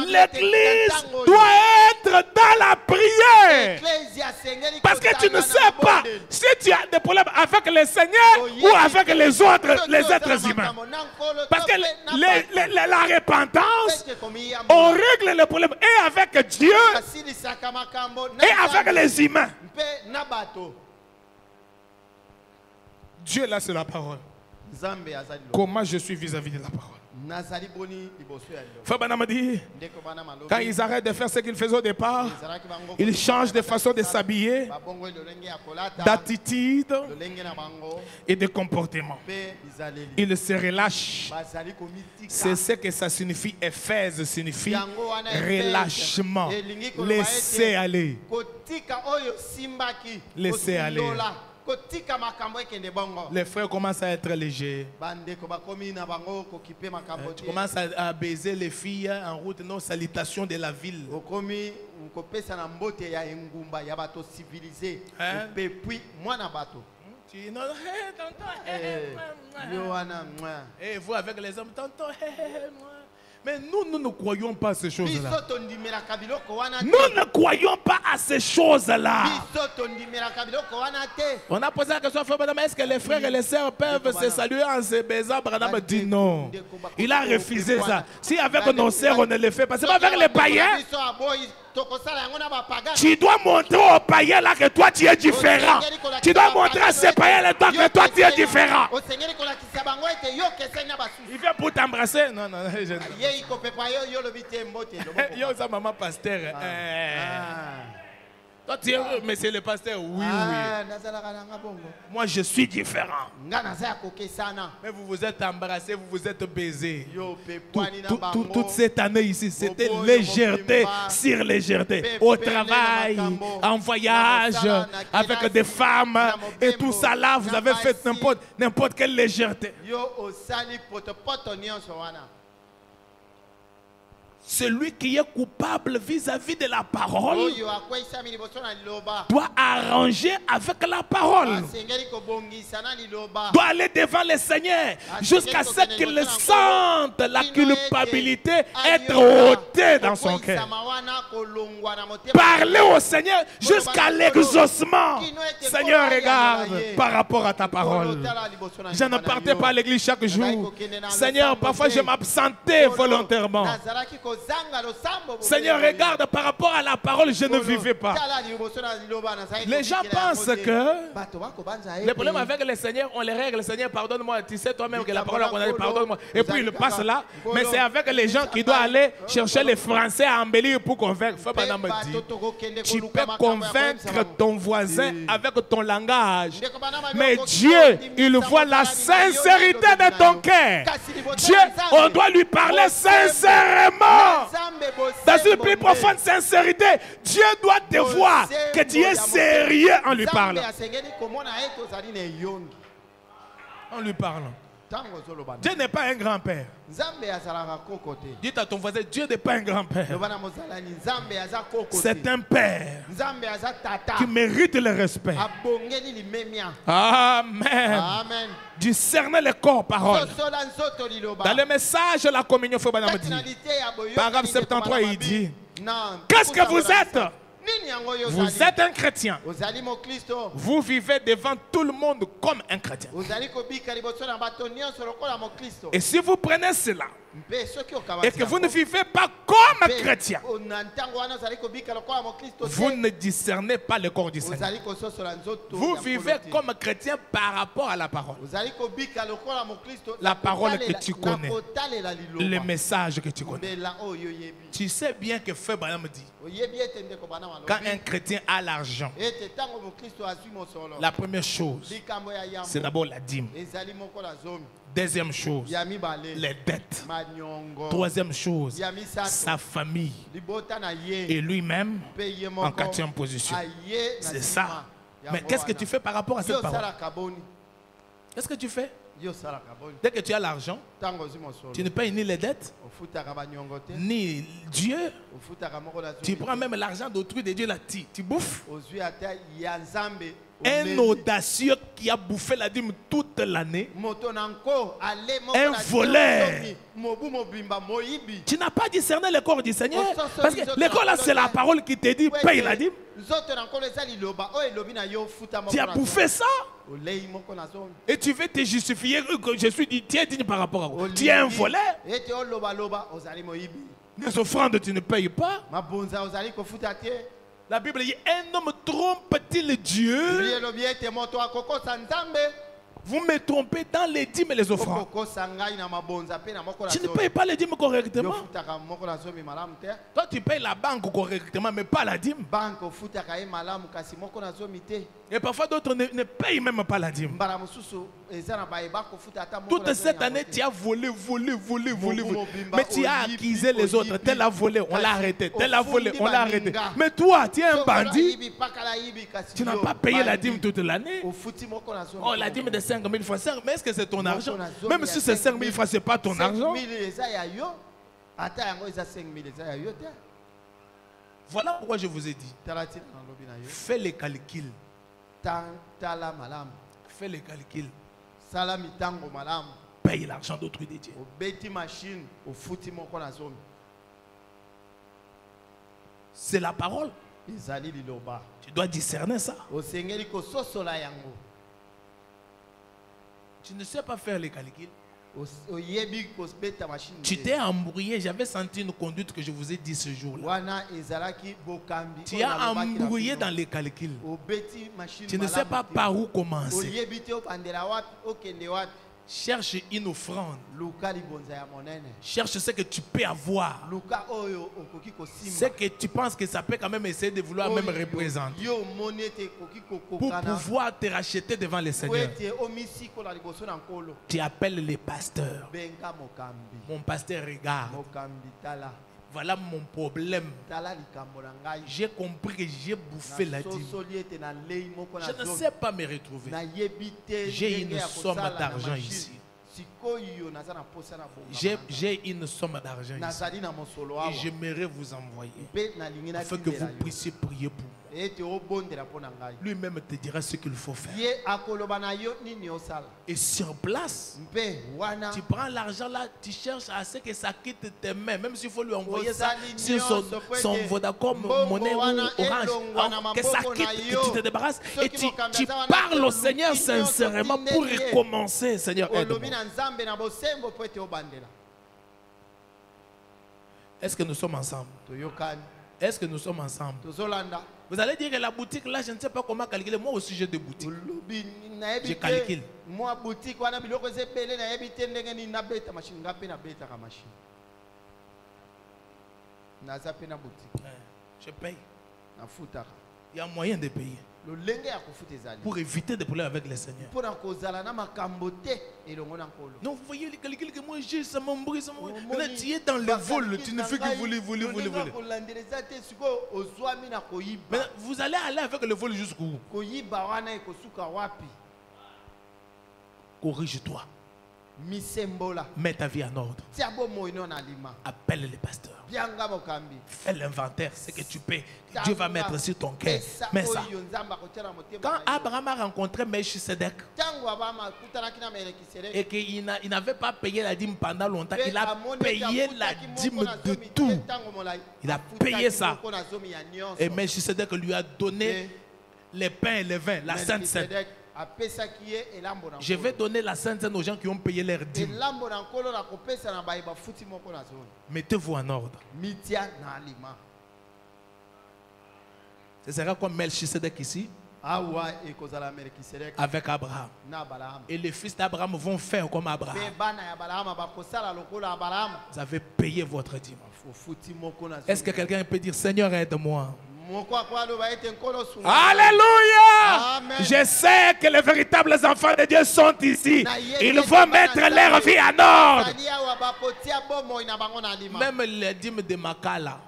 l'église doit être dans la prière. Parce que tu ne sais pas si tu as des problèmes avec le Seigneur ou avec les autres, les êtres humains. Parce que la repentance, on règle le problème et avec Dieu et avec les humains. Dieu là c'est la parole. Comment je suis vis-à-vis de la parole. Frère Branham dit, quand ils arrêtent de faire ce qu'ils faisaient au départ, ils changent de façon de s'habiller, d'attitude et de comportement. Ils se relâchent. C'est ce que ça signifie. Éphèse signifie relâchement. Laissez aller. Laissez aller. Les frères commencent à être légers. Tu commences à baiser les filles en route, nos salutations de la ville. Et vous avec les hommes, tonton, mais nous ne croyons pas à ces choses-là. Nous ne croyons pas à ces choses-là. On a posé la question à Frère Branham, est-ce que les frères et les sœurs peuvent se saluer en se baisant? Branham dit non. Il a refusé ça. Si avec nos sœurs on ne le fait pas, c'est pas avec les païens. Tu dois montrer aux païens là que toi tu es différent. Tu dois montrer à ces païens là que toi tu es différent. Il vient pour t'embrasser. Non, non, je ne. Yo, sa maman pasteur. Toi tu es heureux, mais c'est le pasteur. Oui, oui. Moi je suis différent. Mais vous vous êtes embrassé, vous vous êtes baisé. Toute cette année ici, c'était légèreté sur légèreté. Au travail, en voyage, avec des femmes et tout ça là, vous avez fait n'importe quelle légèreté. Celui qui est coupable vis-à-vis de la parole doit arranger avec la parole. Doit aller devant le Seigneur jusqu'à ce qu'il sente la culpabilité être ôtée dans son cœur. Parler au Seigneur jusqu'à l'exaucement. Seigneur, regarde par rapport à ta parole. Je ne partais pas à l'église chaque jour. Seigneur, parfois je m'absentais volontairement. Seigneur, regarde par rapport à la parole, je ne vivais pas. Les gens pensent que les problèmes avec le Seigneur, on les règle. Le Seigneur, pardonne-moi. Tu sais toi-même que la parole qu'on a dit, pardonne-moi. Et puis il passe là. Mais c'est avec les gens qui doivent aller chercher les Français à embellir pour convaincre. Faut pas me dire. Tu peux convaincre ton voisin avec ton langage. Mais Dieu, il voit la sincérité de ton cœur. Dieu, on doit lui parler sincèrement. Dans une plus profonde sincérité, Dieu doit te voir que tu es sérieux en lui parlant. En lui parlant. Dieu n'est pas un grand-père. Dis à ton voisin, Dieu n'est pas un grand-père. C'est un père qui mérite le respect. Amen. Discerner le corps, parole. Dans le message de la communion, paragraphe 73, il dit, qu'est-ce que vous êtes? Vous êtes un chrétien. Vous vivez devant tout le monde comme un chrétien. Et si vous prenez cela et que vous ne vivez pas comme un chrétien, vous ne discernez pas le corps du Seigneur. Vous vivez comme chrétien par rapport à la parole. La parole que tu connais, le message que tu connais. Tu sais bien que Frère Branham dit, quand un chrétien a l'argent, la première chose, c'est d'abord la dîme. Deuxième chose, ya mibale les dettes. manyongo Troisième chose, ya misato sa famille. libota na ye Et lui-même pe ye en moko quatrième position. aye na C'est nsima ça. ya Mais qu'est-ce que wana. tu fais par rapport à cette yo parole? salaka boni Qu'est-ce que tu fais? yo salaka boni Dès que tu as l'argent, ntango ozwi mosolo tu ne payes ni les dettes, ofutaka banyongo te ni Dieu. ofutaka moko na Tu prends même l'argent d'autrui de Dieu là, tu bouffes. ozwi ata ya nzambe Un omeli. audacieux qui a bouffé la dîme toute l'année. moto na nko ale moko Un na voleur. zomi, mobu mobimba moyibi Tu n'as pas discerné le corps du Seigneur. Oh, ça, Parce que le corps là, c'est la parole qui te dit paye la dîme. nzoto na nkolo eza liloba oyo elobi na yo futa moko Tu as na bouffé zomi. ça. olei moko na zomi Et tu veux te justifier que je suis dit, tu es digne par rapport à quoi? Tu es un voleur. ete olobaloba ozali moyibi Les offrandes, tu ne payes pas. mabonza ozali kofuta te La Bible dit, un homme trompe-t-il Dieu? Biblia elobi ete moto akokosa nzambe Vous me trompez dans les dîmes et les offrandes. okokosa ngai na mabonza mpe na moko na Tu ne zomi payes pas les dîmes correctement. yofutaka moko na zomi malamu te Toi, tu payes la banque correctement, mais pas la dîme. banke ofutaka ye malamu kasi moko na zomi te Et parfois, d'autres ne payent même pas la dîme. mbala mosusu eza na bayeba kofuta ata moko Toute na cette zomi année, yango te. tu as volé. Mobu mobimba, Mais tu as oyibi, accusé les autres. oyibi, Tel a volé, on l'a kasi arrêté. Tel a volé, ofundi on l'a arrêté. baninga. Mais toi, tu es un Soko bandit. nayibi, paka nayibi, kasi Tu n'as yo, pas payé la bandit. dîme toute l'année. Ofuti moko na zomi Oh, la dîme de 5 000 francs. Mais est-ce que c'est ton Moko argent? na zomi Même ya si c'est 5 000 francs, ce n'est pas ton 5 argent. 000 eza ya yo ata yango eza 5 000 eza ya yo te Voilà pourquoi je vous ai dit. tala tina na lobi na yo Fais les calculs. tala malamu Fais les calculs. sala mitango malamu Paye l'argent d'autrui de Dieu. obeti machine ofuti moko na zomi C'est la parole. ezali liloba Tu dois discerner ça. osengeli kososola yango Tu ne sais pas faire les calculs. oyebi kobeta machine Tu te. t'es embrouillé. J'avais senti une conduite que je vous ai dit ce jour-là. wana ezalaki bokambi Tu oyo as nalobaki na embrouillé bino. dans les calculs. obeti machine Tu ne sais malamu pas te. par où commencer. oyebi te obandela wapi okende wapi Cherche une offrande. luka libonza ya monene Cherche ce que tu peux avoir. luka oyo okoki Ce kosimba que tu penses que ça peut quand même essayer de vouloir même Oyo représenter. yo omoni ete ekoki Pour kokokana pouvoir te racheter devant le po Seigneur. ete omisikola liboso na nkolo Tu appelles les pasteurs. benga mokambi Mon pasteur, regarde. mokambi tala Voilà mon problème. tala likambo na ngai J'ai compris que j'ai bouffé la dîme. nasosoli ete nalei moko na Je ne zomi sais pas me retrouver. nayebi te J'ai ndenge une ya somme kosala na d'argent machine. ici. sikoyo naza na posa na bonga J'ai une somme d'argent ici. nazali na mosolo Et awa j'aimerais vous envoyer. mpe nalingi Afin que natindela vous yo puissiez prier pour moi. ete obondela mpo na ngai Lui-même te dira ce qu'il faut faire. ye akoloba na yo nini osala Et sur place, mpe wana tu prends l'argent là, tu cherches à ce que ça quitte tes mains. Même s'il faut lui envoyer ça Osali sur son nyonso po son ete Vodacom, mbongo monnaie ou wana orange. elongwa na Alors, que ça maboko quitte, na que yo. tu te débarrasses. Et Soki tu mokambi aza wana parles au te Seigneur luki nyonso sincèrement pour tindeli ye. recommencer. Seigneur, olobi aide-moi. na nzambe na bosembo po ete obandela Est-ce que nous sommes ensemble? toyokani Est-ce que nous sommes ensemble? tozolanda Vous allez dire que la boutique là, je ne sais pas comment calculer. Moi aussi, j'ai des boutiques. olobi Je nayebi calcule. te mwa boutique wana biloko eza ebele nayebi te ndenge nini nabeta mashine nga mpe nabetaka mashine naza mpe na boutique Je paye. nafutaka Il y a moyen de payer lolenge ya kofuta ezali pour éviter des problèmes avec le Seigneur. mpo na kozala na makambo te elongo na nkolo Non, vous voyez les calculs que moi j'ai, ça m'embrouille, ça m'embrouille. Omoni Là, tu es dans le vol, tu ne fais que ngai, voler. lolinga kolandela eza te sikoyo ozwami na koyiba Mais vous allez aller avec le vol jusqu'où? koyiba wana ekosuka wapi Corrige-toi. misembola Mets ta vie en ordre. tia bomoi no na lima Appelle les pasteurs. bianga mokambi Fais l'inventaire, ce que tu paies. Dieu va mettre sur ton cœur. Pesa Mets ça. oyo nzambe akotia na motema Quand na yo. Abraham a rencontré Melchisedec ntango abama akutanaki na Melkisedeki et qu'il n'avait pas payé la dîme pendant longtemps, mpe il a amoni ete payé la afutaki moko dîme na de zomi te tout. ntango molai. Il a Afutaki payé ça. moko na zomi ya nyonso. Et Melchisedec lui a donné Et les pains et les vins, la Sainte Seine. Melkisedeki apesaki ye elambo na Je vais nkolo. donner la Sainte Seine aux gens qui ont payé leur dîme. elambo na nkolo na kopesa na baye bafuti moko na zomi Mettez-vous en ordre. mitia na alima Ce sera comme Melchisedec ici awa ekozala Melkisedeki avec Abraham. na Balahama Et les fils d'Abraham vont faire comme Abraham. mpe bana ya Balahama bakosala lokola ya Balahama Vous avez payé votre dîme. ofuti moko na Est-ce que zomi quelqu'un peut dire Seigneur, aide-moi? Alléluia. Amen. Je sais que les véritables enfants de Dieu sont ici. Ils vont mettre leur vie en ordre. Même les dîmes de Makala.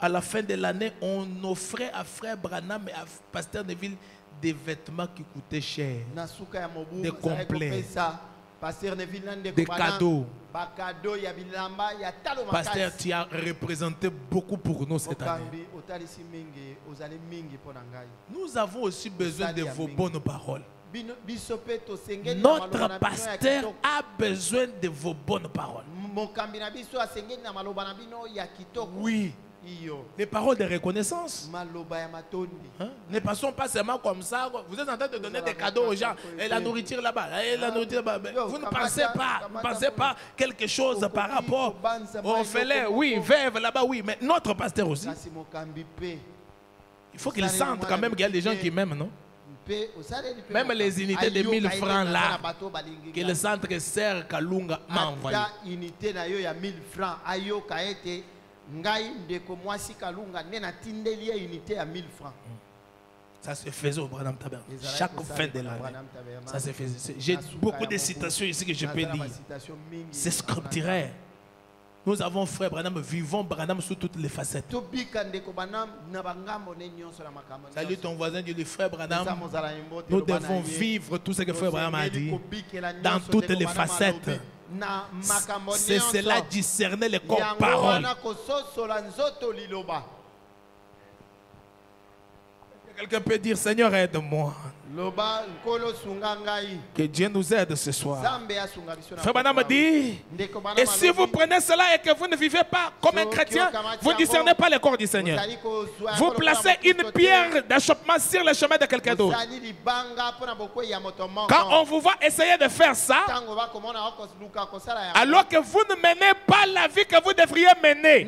À la fin de l'année, on offrait à Frère Branham et à Pasteur Neville des vêtements qui coûtaient cher, des complets, des cadeaux. Pasteur, tu as représenté beaucoup pour nous cette année. Nous avons aussi besoin de vos bonnes paroles. Notre pasteur a besoin de vos bonnes paroles. Oui. Les paroles de reconnaissance. Hein? Ne passons pas seulement comme ça. Vous êtes en train de donner des cadeaux aux gens. Et la nourriture là-bas. Et la nourriture là-bas. Vous ne pensez pas quelque chose par rapport au fêlé. Oui, veuve là-bas, oui. Mais notre pasteur aussi. Il faut qu'il sente quand même qu'il y a des gens qui m'aiment, non? Même les unités de 1000 francs là, que le centre Serre Kalunga m'a envoyé. Ça se faisait au Branham Tabernacle. Chaque fin de l'année. Ça se faisait. J'ai beaucoup de citations ici que je peux lire. C'est scripturaire. Nous avons frère Branham, vivons Branham sous toutes les facettes. Salut ton voisin, dit le frère Branham. Nous devons vivre tout ce que frère Branham a dit dans toutes les facettes. C'est cela discerner les corps paroles. Quelqu'un peut dire Seigneur aide-moi. Que Dieu nous aide ce soir. Frère Branham dit, et si vous prenez cela et que vous ne vivez pas comme un chrétien, vous ne discernez pas le corps du Seigneur. Vous placez une pierre d'achoppement sur le chemin de quelqu'un d'autre. Quand on vous voit essayer de faire ça, alors que vous ne menez pas la vie que vous devriez mener,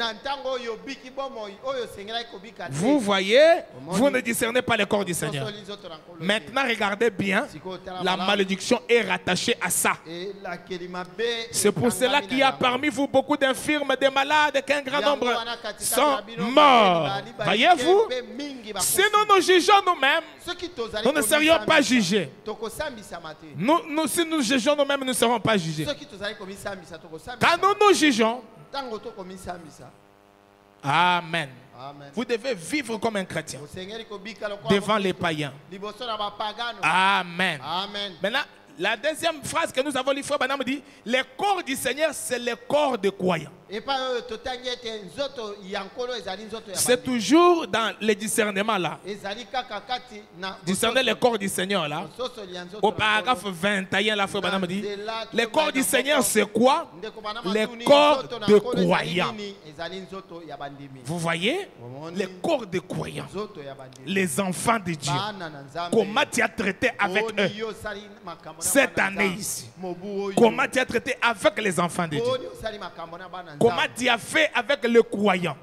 vous voyez, vous ne discernez pas le corps du Seigneur. Maintenant, regardez bien, la malédiction est rattachée à ça. C'est pour cela qu'il y a parmi vous beaucoup d'infirmes, des malades, qu'un grand nombre sont morts. Voyez-vous, si nous nous jugeons nous-mêmes, nous ne serions pas jugés. Si nous jugeons nous-mêmes, nous ne serons pas jugés. Quand nous nous jugeons, Amen. Vous devez vivre comme un chrétien devant les païens. Amen. Maintenant, la deuxième phrase que nous avons lue, frère Branham dit, le corps du Seigneur, c'est le corps de croyants. C'est toujours dans le discernement là. Discerner le corps du Seigneur là. Au paragraphe 21, la frère Branham dit, le corps du Seigneur c'est quoi? Le corps de croyants. Vous voyez? Le corps de croyants. Les enfants de Dieu. Comment tu as traité avec eux cette année ici? Comment tu as traité avec les enfants de Dieu? Comment tu as fait avec le croyant?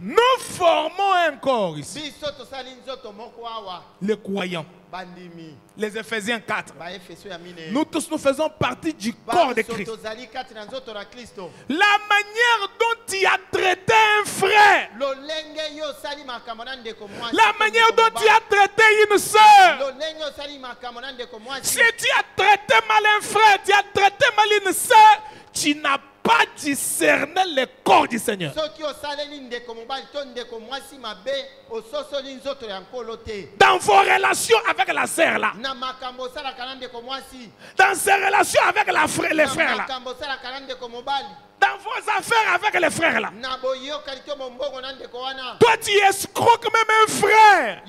Nous formons un corps ici. Le croyant. Les Éphésiens 4. Nous tous nous faisons partie du corps de Christ. La manière dont tu as traité un frère, la manière dont tu as traité une soeur, si tu as traité mal un frère, tu as traité mal une soeur, tu n'as pas discerné le corps du Seigneur. Dans vos relations avec la sœur là, dans ces relations avec les frères là, dans vos affaires avec les frères là, toi tu escroques même un frère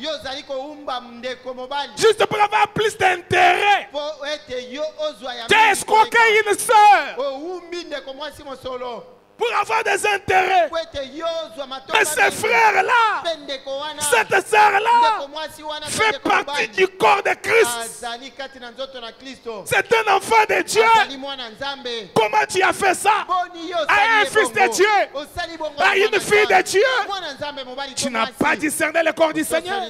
juste pour avoir plus d'intérêt. Tu as escroqué une soeur pour avoir des intérêts. Mais ce frère-là, cette sœur-là, fait partie du corps de Christ. C'est un enfant de Dieu. Comment tu as fait ça à un fils de Dieu, à une fille de Dieu? Tu n'as pas discerné le corps du Seigneur.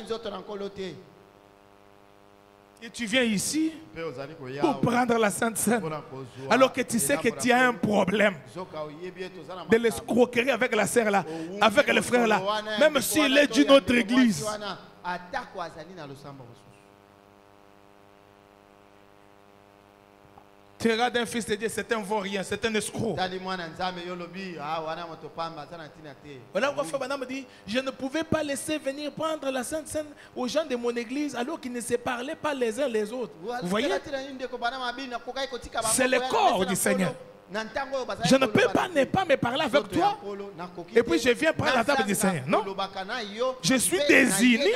Et tu viens ici mpe ozali koya pour prendre la Sainte Seine. mpona kozwa Alors que tu sais que tu as un problème zoka oyebi ete oza na de l'escroquerie avec la sœur là, avec le frère là, même s'il est d'une autre église. atako azali na losamba mosusu. Tu regardes un fils de Dieu, c'est un vaurien, c'est un escroc. tali mwana nzambe yo lobi wana moto pamba aza na ntina te. Voilà pourquoi Frère Branham dit, je ne pouvais pas laisser venir prendre la Sainte Seine aux gens de mon église alors qu'ils ne se parlaient pas les uns les autres. Vous voyez? C'est le corps du Seigneur. Je ne peux pas ne pas me parler avec toi et puis je viens prendre la table du Seigneur. Non. Je suis désigné.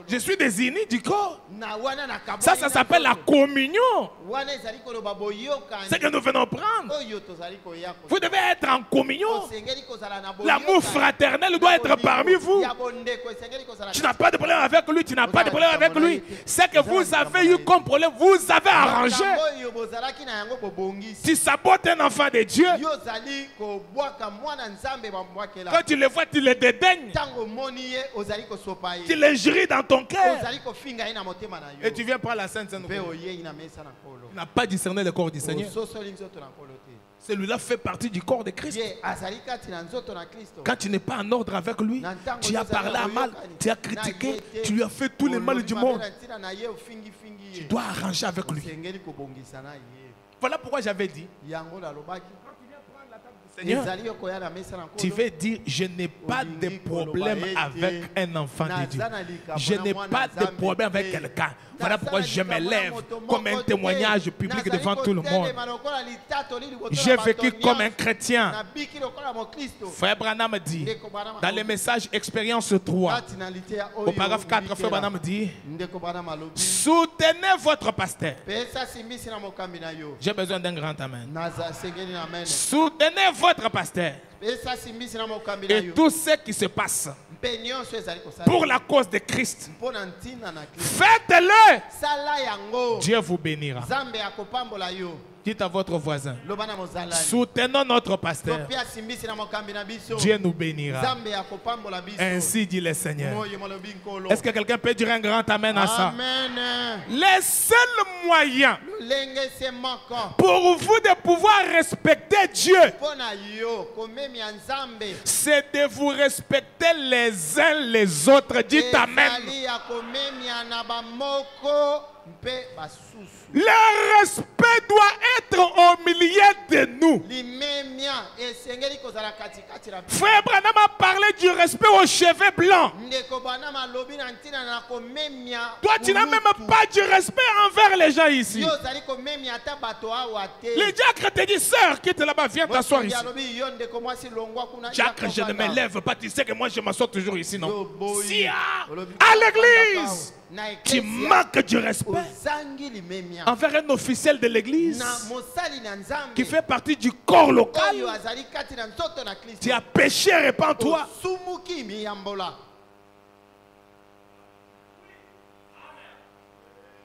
Je suis désigné du corps. Ça s'appelle la communion. C'est que nous venons prendre. Vous devez être en communion. L'amour fraternel doit être parmi vous. Tu n'as pas de problème avec lui, tu n'as pas de problème avec lui. C'est que vous avez eu comme problème, vous avez arrangé. Tu sabotes un enfant de Dieu. Quand tu le vois, tu le dédaignes. Tu l'injuries dans ton cœur. Et tu viens prendre la Sainte Seine. Tu n'as pas discerné le corps du Seigneur. Celui-là fait partie du corps de Christ. Quand tu n'es pas en ordre avec lui, tu as parlé à mal, tu as critiqué, tu lui as fait tous les mal du monde. Tu dois arranger avec lui. Voilà pourquoi j'avais dit, Seigneur, tu veux dire, je n'ai pas de problème avec un enfant de Dieu. Je n'ai pas de problème avec quelqu'un. Voilà pourquoi je me lève comme un témoignage public devant tout le monde. J'ai vécu comme un chrétien. Frère Branham dit, dans le message Expérience 3, au paragraphe 4, Frère Branham dit, soutenez votre pasteur. J'ai besoin d'un grand amen. Soutenez votre pasteur. Et tout ce qui se passe pour la cause de Christ, faites-le. Dieu vous bénira. Dites à votre voisin, soutenons notre pasteur. Dieu nous bénira. Ainsi dit le Seigneur. Est-ce que quelqu'un peut dire un grand amen à ça? Le seul moyen pour vous de pouvoir respecter Dieu, c'est de vous respecter les uns les autres. Dites amen. Le respect doit être au milieu de nous. Frère Branham a parlé du respect aux cheveux blancs. Toi, tu n'as même pas du respect envers les gens ici. Le diacre te dit, sœur, quitte là-bas, viens t'asseoir ici. Diacre, je ne me lève pas. Tu sais que moi, je m'assois toujours ici, non? Si, à l'église, tu manques du respect envers un officiel de l'église qui fait partie du corps local. Tu as péché, répands-toi.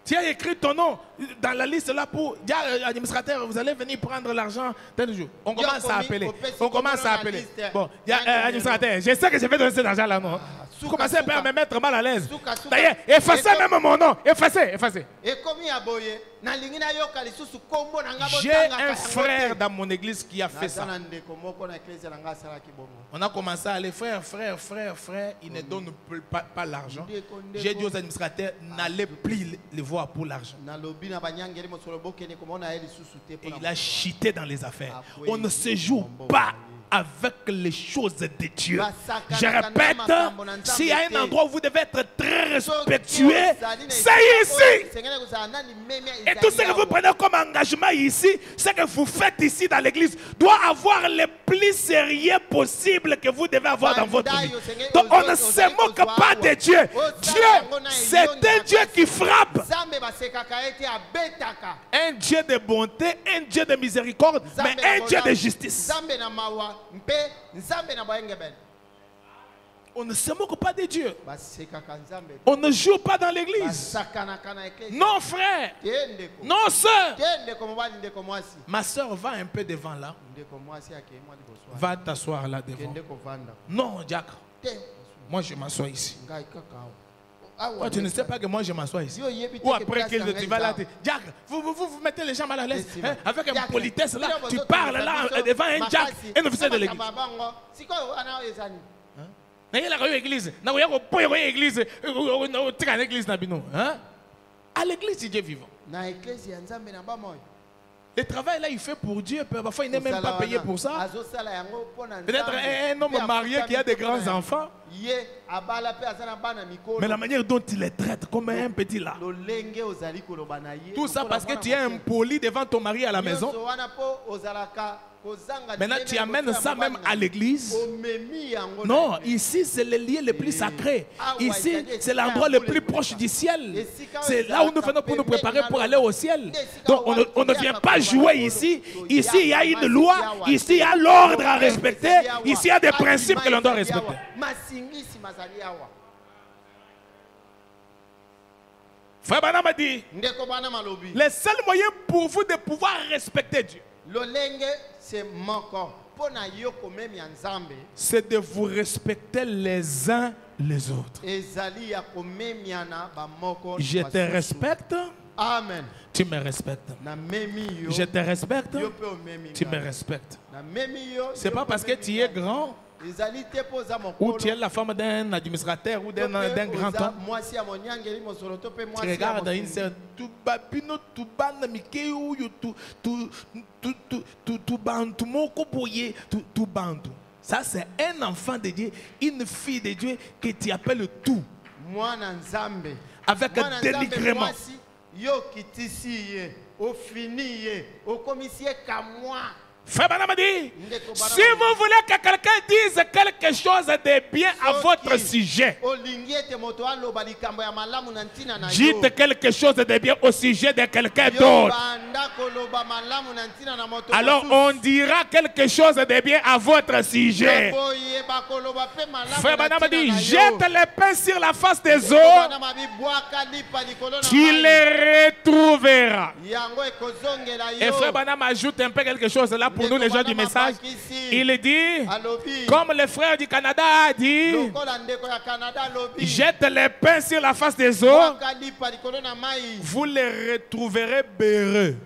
Tu as écrit ton nom dans la liste là pour dire administrateur, vous allez venir prendre l'argent tel jour. On commence à appeler. On commence à appeler. Bon, administrateur, je sais que je vais donner cet argent là, non? Vous commencez à me mettre mal à l'aise. D'ailleurs, effacez même mon nom. Effacez. J'ai un frère dans mon église qui a fait ça. On a commencé à aller, frère, il ne donne pas l'argent. J'ai dit aux administrateurs, n'allez plus les voir pour l'argent. Et il a chité dans les affaires. On ne se joue pas avec les choses de Dieu. Je répète, s'il y a un endroit où vous devez être très respectueux, c'est ici. Et tout ce que vous prenez comme engagement ici, ce que vous faites ici dans l'église, doit avoir le plus sérieux possible que vous devez avoir dans votre vie. Donc on ne se moque pas de Dieu. Dieu, c'est un Dieu qui frappe. Un Dieu de bonté, un Dieu de miséricorde, mais un Dieu de justice. On ne se moque pas de Dieu. On ne joue pas dans l'église. Non, frère. Non, soeur. Ma soeur, va un peu devant là. Va t'asseoir là devant. Non, diacre. Moi, je m'assois ici. Toi, tu ne sais pas que moi je m'assois ici. Ou après qu'il tu vas là, Jack, vous mettez les gens mal à l'aise. Hein? Avec une politesse là, tu parles là devant un Jack, un officier de l'église. À l'église, Dieu vivant. Le travail là, il fait pour Dieu. Parfois, il n'est même pas payé pour ça. Peut-être un homme marié qui a des grands enfants. Mais la manière dont il les traite comme un petit là. Tout ça parce que tu es impoli devant ton mari à la maison. Maintenant, tu amènes ça même à l'église. Non, ici, c'est le lieu le plus sacré. Ici, c'est l'endroit le plus proche du ciel. C'est là où nous venons pour nous préparer pour aller au ciel. Donc, on ne vient pas jouer ici. Ici, il y a une loi. Ici, il y a l'ordre à respecter. Ici, il y a des principes que l'on doit respecter. Frère Branham a dit, le seul moyen pour vous de pouvoir respecter Dieu, c'est de vous respecter les uns les autres. Je te respecte. Amen. Tu me respectes. Je te respecte. Tu me respectes. C'est pas parce que tu es grand ou tu es la femme d'un administrateur ou d'un grand homme. Tu regardes une certaine ça c'est un enfant de Dieu, une fille de Dieu que tu appelles tout avec un dénigrement. Frère Branham dit, si vous voulez que quelqu'un dise quelque chose de bien à votre sujet, dites quelque chose de bien au sujet de quelqu'un d'autre. Alors on dira quelque chose de bien à votre sujet. Frère Branham dit, jette les pains sur la face des eaux, tu les retrouveras. Et Frère Branham ajoute un peu quelque chose là pour nous les gens du message. Il dit, comme le frère du Canada a dit, jette les pains sur la face des eaux, vous les retrouverez beurreux.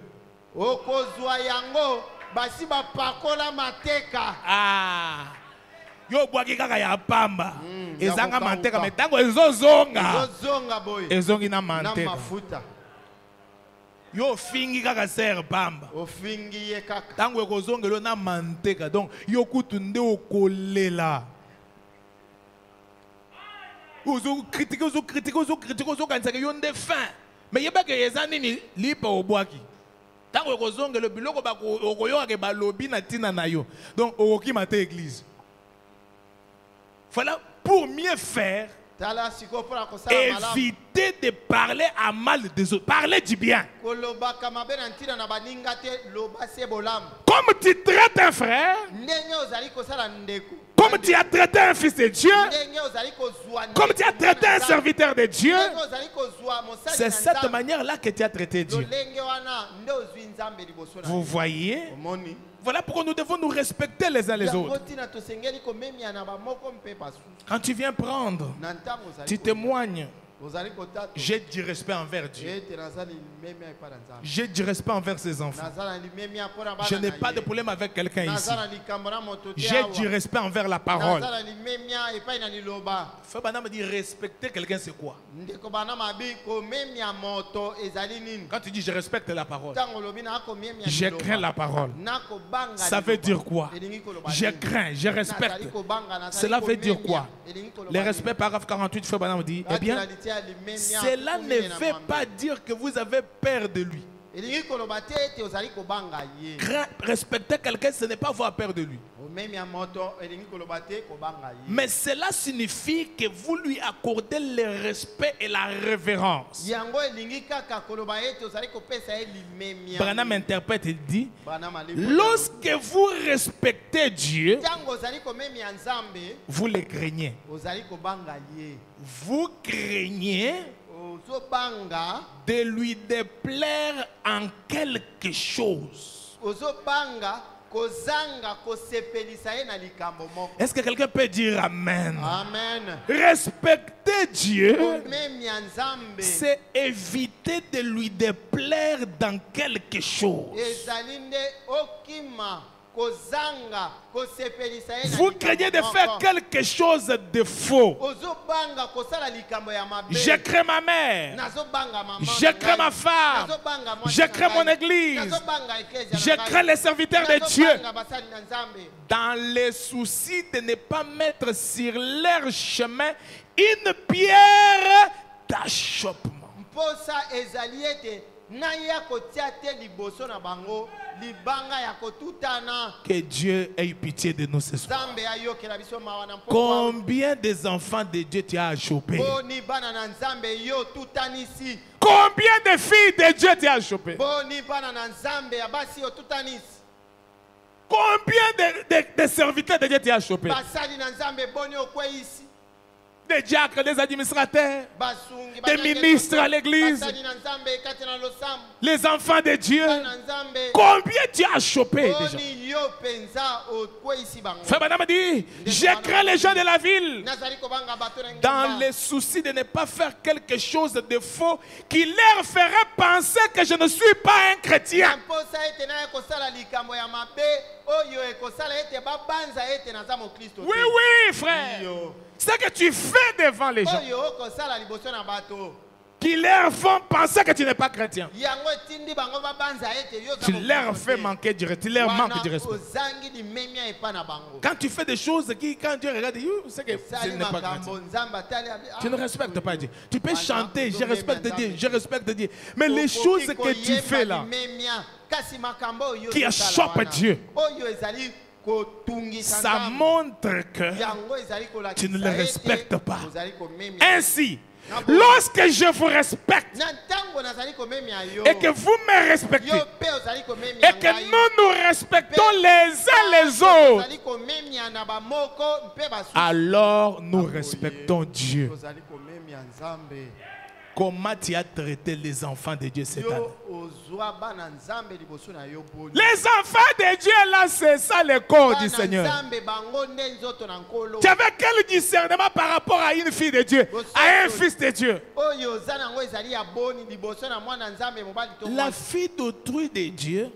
Ah, yo boaki kaka ya pamba ezanga manteka metango ezozonga ezongi na manteka yo fingi kaka ser pamba tango ekozongelo na manteka donc yo kutu nde okolela ozo critique ozokanisaka yo nde fin mais yebaka eza nini lipa obwaki tango ekozongelo biloko okoyokaka balobi na ntina na yo donc okokima te église. Voilà, pour mieux faire, éviter de parler à mal des autres. Parler du bien. Comme tu traites un frère, comme tu as traité un fils de Dieu, comme tu as traité un serviteur de Dieu, c'est cette manière-là que tu as traité Dieu. Vous voyez? Voilà pourquoi nous devons nous respecter les uns les autres. Quand tu viens prendre, tu témoignes. J'ai du respect envers Dieu. J'ai du respect envers ses enfants. Je n'ai pas de problème avec quelqu'un ici. J'ai du respect envers la parole. Frère Branham me dit respecter quelqu'un, c'est quoi? Quand tu dis je respecte la parole, je crains la parole. Ça veut dire quoi? Je crains, je respecte. Cela veut dire quoi? Le respect, paragraphe 48, Frère Branham dit, eh bien, cela ne veut pas dire que vous avez peur de lui. Respecter quelqu'un, ce n'est pas avoir peur de lui. Mais cela signifie que vous lui accordez le respect et la révérence. Branham interprète et dit, lorsque vous respectez Dieu, vous le craignez. Vous craignez de lui déplaire en quelque chose. Est-ce que quelqu'un peut dire Amen? Amen. Respecter Dieu, c'est éviter de lui déplaire dans quelque chose. Vous craignez de faire quelque chose de faux. Je crains ma mère. Je crains ma femme. Je crains mon église. Je crains les serviteurs de Dieu. Dans les soucis de ne pas mettre sur leur chemin une pierre d'achoppement. Que Dieu ait pitié de nous ce soir. Combien des enfants de Dieu tu as achoppé? Combien de filles de Dieu tu as achoppé? Combien de serviteurs de Dieu tu as achoppé? Des diacres, des administrateurs, des ministres à l'église, les enfants de Dieu. Combien tu as chopé déjà? Frère Madame dit, je crains les gens de la ville dans le souci de ne pas faire quelque chose de faux qui leur ferait penser que je ne suis pas un chrétien. Oui, oui, frère. Ce que tu fais devant les gens qui leur font penser que tu n'es pas chrétien. Tu leur fais manquer du respect. Tu leur manques du respect. Quand tu fais des choses qui, quand Dieu regarde, tu sais que tu n'es pas chrétien. Tu ne respectes pas Dieu. Tu peux chanter, je respecte Dieu, je respecte Dieu. Mais les choses que tu fais là, qui achoppent Dieu, ça montre que tu ne le respectes pas. Ainsi, lorsque je vous respecte et que vous me respectez et que nous respectons les uns les autres, alors nous respectons Dieu. Comment tu as traité les enfants de Dieu cette année? Les enfants de Dieu là, c'est ça le corps du Seigneur. Tu avais quel discernement par rapport à une fille de Dieu, à un fils de Dieu? La fille d'autrui de Dieu,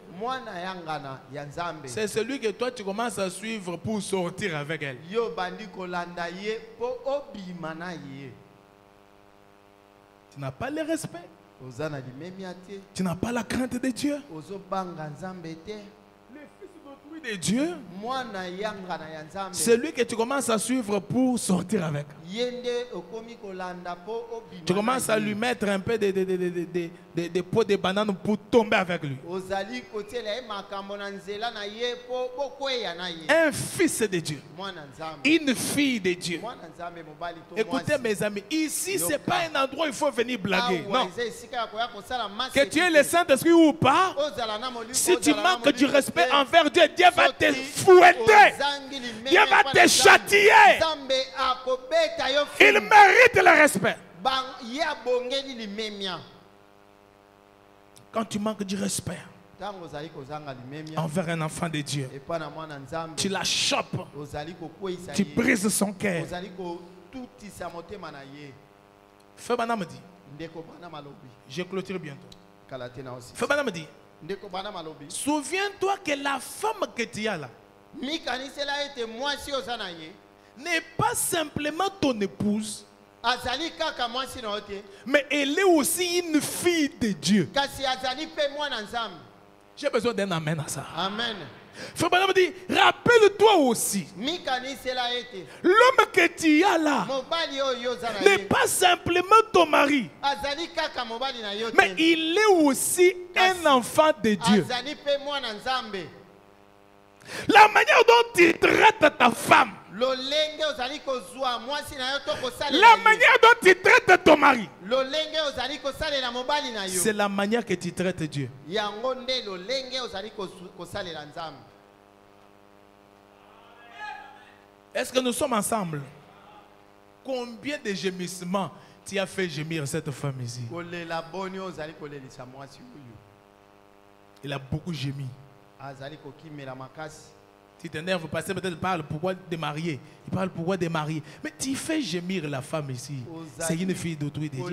c'est celui que toi tu commences à suivre pour sortir avec elle. Tu n'as pas le respect. Tu n'as pas la crainte de Dieu. Le fils d'autrui de Dieu, c'est lui que tu commences à suivre pour sortir avec. Tu commences à lui mettre un peu de pots de banane pour tomber avec lui. Un fils de Dieu, une fille de Dieu. Écoutez mes amis, ici ce n'est pas un endroit où il faut venir blaguer. Non. Que tu aies le Saint-Esprit ou pas, si tu manques du respect envers Dieu, Dieu va te fouetter. Dieu va te châtier. Il mérite le respect. Quand tu manques du respect envers un enfant de Dieu, tu la chopes, tu brises son cœur. Frère Bana me dit, je clôture bientôt. Frère Bana me dit, souviens-toi que la femme que tu as là n'est pas simplement ton épouse, mais elle est aussi une fille de Dieu. J'ai besoin d'un amen à ça. Amen. Frère Branham dit, rappelle-toi aussi, l'homme que tu as là n'est pas simplement ton mari, mais il est aussi un enfant de Dieu. La manière dont tu traites ta femme, la manière dont tu traites ton mari, c'est la manière que tu traites Dieu. Est-ce que nous sommes ensemble? Combien de gémissements tu as fait gémir cette femme ici? Il a beaucoup gémi. azali kokimela makasi. Tu t'énerves, passer peut-être parle pourquoi démarier. Il parle pourquoi démarier. Mais tu fais gémir la femme ici. C'est une fille d'autrui déjà.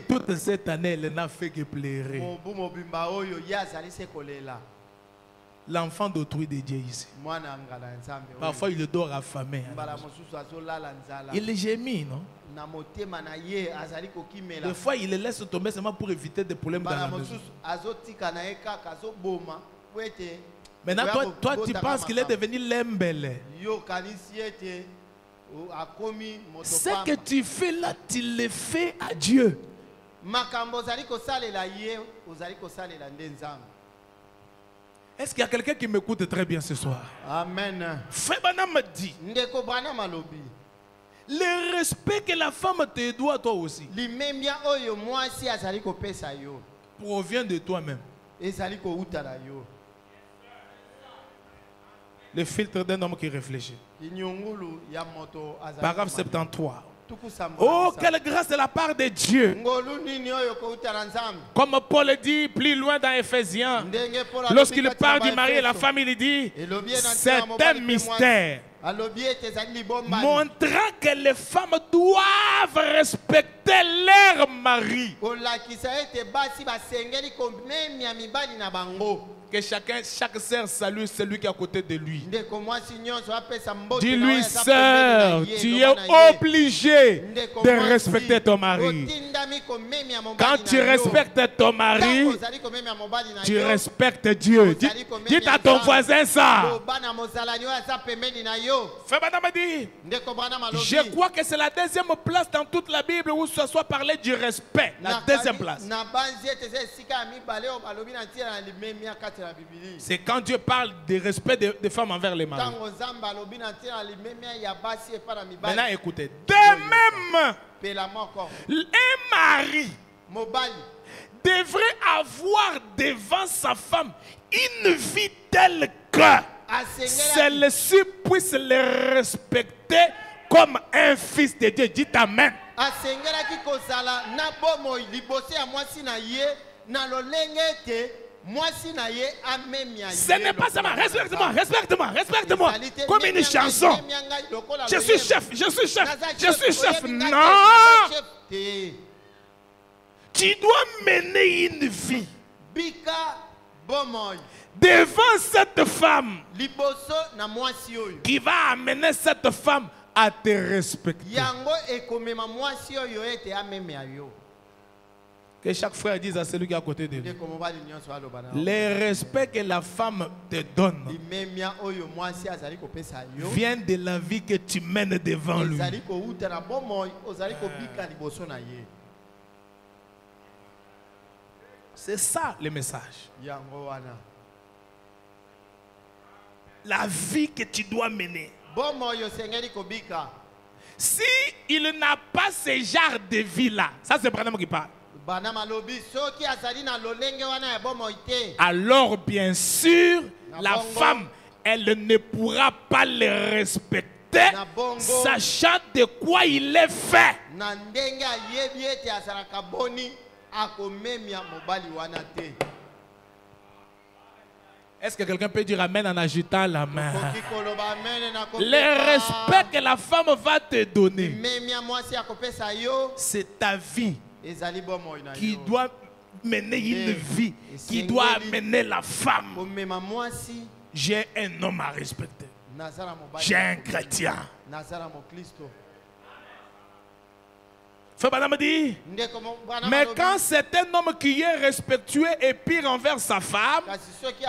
Toute cette année, elle n'a fait que pleurer. L'enfant d'autrui de Dieu ici. Parfois, il dort affamé. Il gémit, non? Des fois, il le laisse tomber seulement pour éviter des problèmes dans la maison. Maintenant, toi tu penses qu'il est devenu l'embelle. Ce que tu fais là, tu le fais à Dieu. Est-ce qu'il y a quelqu'un qui m'écoute très bien ce soir? Amen. Frère Branham me dit, le respect que la femme te doit toi aussi provient de toi-même. Le filtre d'un homme qui réfléchit. Paragraphe 73. Oh, quelle grâce de la part de Dieu. Comme Paul dit plus loin dans Éphésiens, lorsqu'il parle du mari et la femme, il dit, c'est un mystère. Montrant que les femmes doivent respecter leur mari. Que chaque sœur salue celui qui est à côté de lui. Dis-lui, sœur, tu es obligé de respecter ton mari. Quand tu respectes ton mari, tu respectes Dieu. Dis à ton voisin ça. Je crois que c'est la deuxième place dans toute la Bible où ce soit parlé du respect. La deuxième place. C'est quand Dieu parle du respect des femmes envers les maris. Maintenant écoutez. De même, un mari devrait avoir devant sa femme une vie telle que celle-ci puisse le respecter comme un fils de Dieu. Dites Amen. Ce n'est pas seulement respecte-moi, respecte-moi, respecte-moi comme une chanson. Je suis chef, je suis chef, je suis chef. Non! Tu dois mener une vie devant cette femme qui va amener cette femme à te respecter. Que chaque frère dise à celui qui est à côté de lui, le respect que la femme te donne vient de la vie que tu mènes devant lui. C'est ça le message. La vie que tu dois mener. Si il n'a pas ce genre de vie là, ça c'est Branham qui parle. Alors bien sûr, la femme, elle ne pourra pas le respecter, sachant de quoi il est fait. Est-ce que quelqu'un peut dire Amen en agitant la main? Le respect que la femme va te donner, c'est ta vie qui doit mener une vie, qui doit amener la femme. J'ai un homme à respecter. J'ai un chrétien. Dit, mais quand c'est un homme qui est respectueux et pire envers sa femme,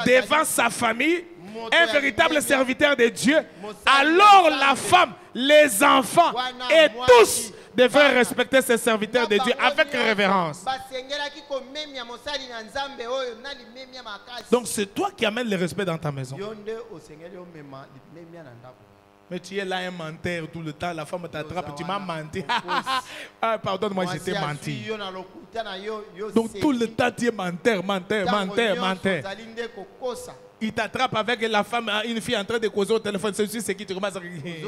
devant sa famille, un véritable serviteur de Dieu, alors la femme, les enfants et tous devraient respecter ces serviteurs de Dieu avec révérence. Donc c'est toi qui amènes le respect dans ta maison. Mais tu es là un menteur tout le temps, la femme t'attrape, tu m'as menti. Ah, pardonne-moi, je t'ai menti. Donc tout le temps tu es menteur, menteur, menteur, menteur. Il t'attrape avec la femme, une fille en train de causer au téléphone. Ceci, c'est qui tu commences à rigoler.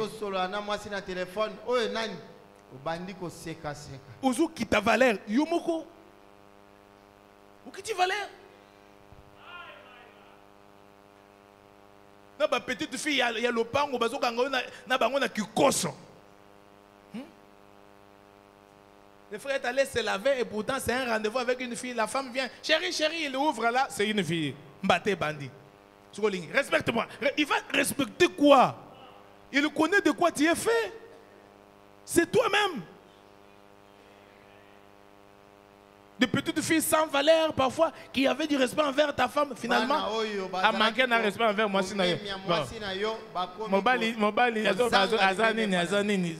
Ozu qui ta valeur, Yumoko. Ou qui tu valeur? Na ba petite fille ya lopango bazokanga na bango na kikoso. Le frère est allé se laver et pourtant c'est un rendez-vous avec une fille. La femme vient, chérie, chérie, il ouvre là, c'est une fille. Mbaté bandit. Respecte-moi. Il va respecter quoi? Il connaît de quoi tu es fait. C'est toi-même. Des petites filles sans valeur parfois qui avaient du respect envers ta femme finalement a manqué de respect envers moi. Mobali azanini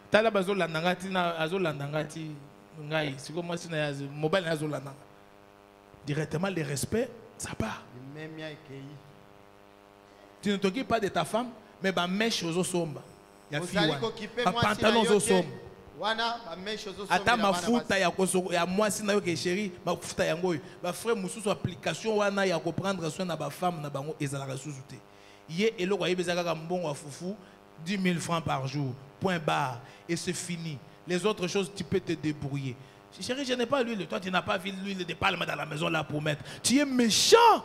tala bazo landangati na azo landangati ngai siko moi sina mobali azo landanga directement le respect ça part. Tu ne t'occupes pas de ta femme mais ba mèche aux somba ya fille ba pantalon aux somba ata mafuta ya mwasi na yo ke chéri mafuta yango ba frère mususu application wana ya comprendre soin na ba femme na bango ezalaka susu te ye eloko ayebezaka ka mbongo wa fufu 10 000 francs par jour point barre et c'est fini. Les autres choses tu peux te débrouiller. Chérie, je n'ai pas l'huile, toi tu n'as pas l'huile de palme dans la maison là pour mettre. Tu es méchant.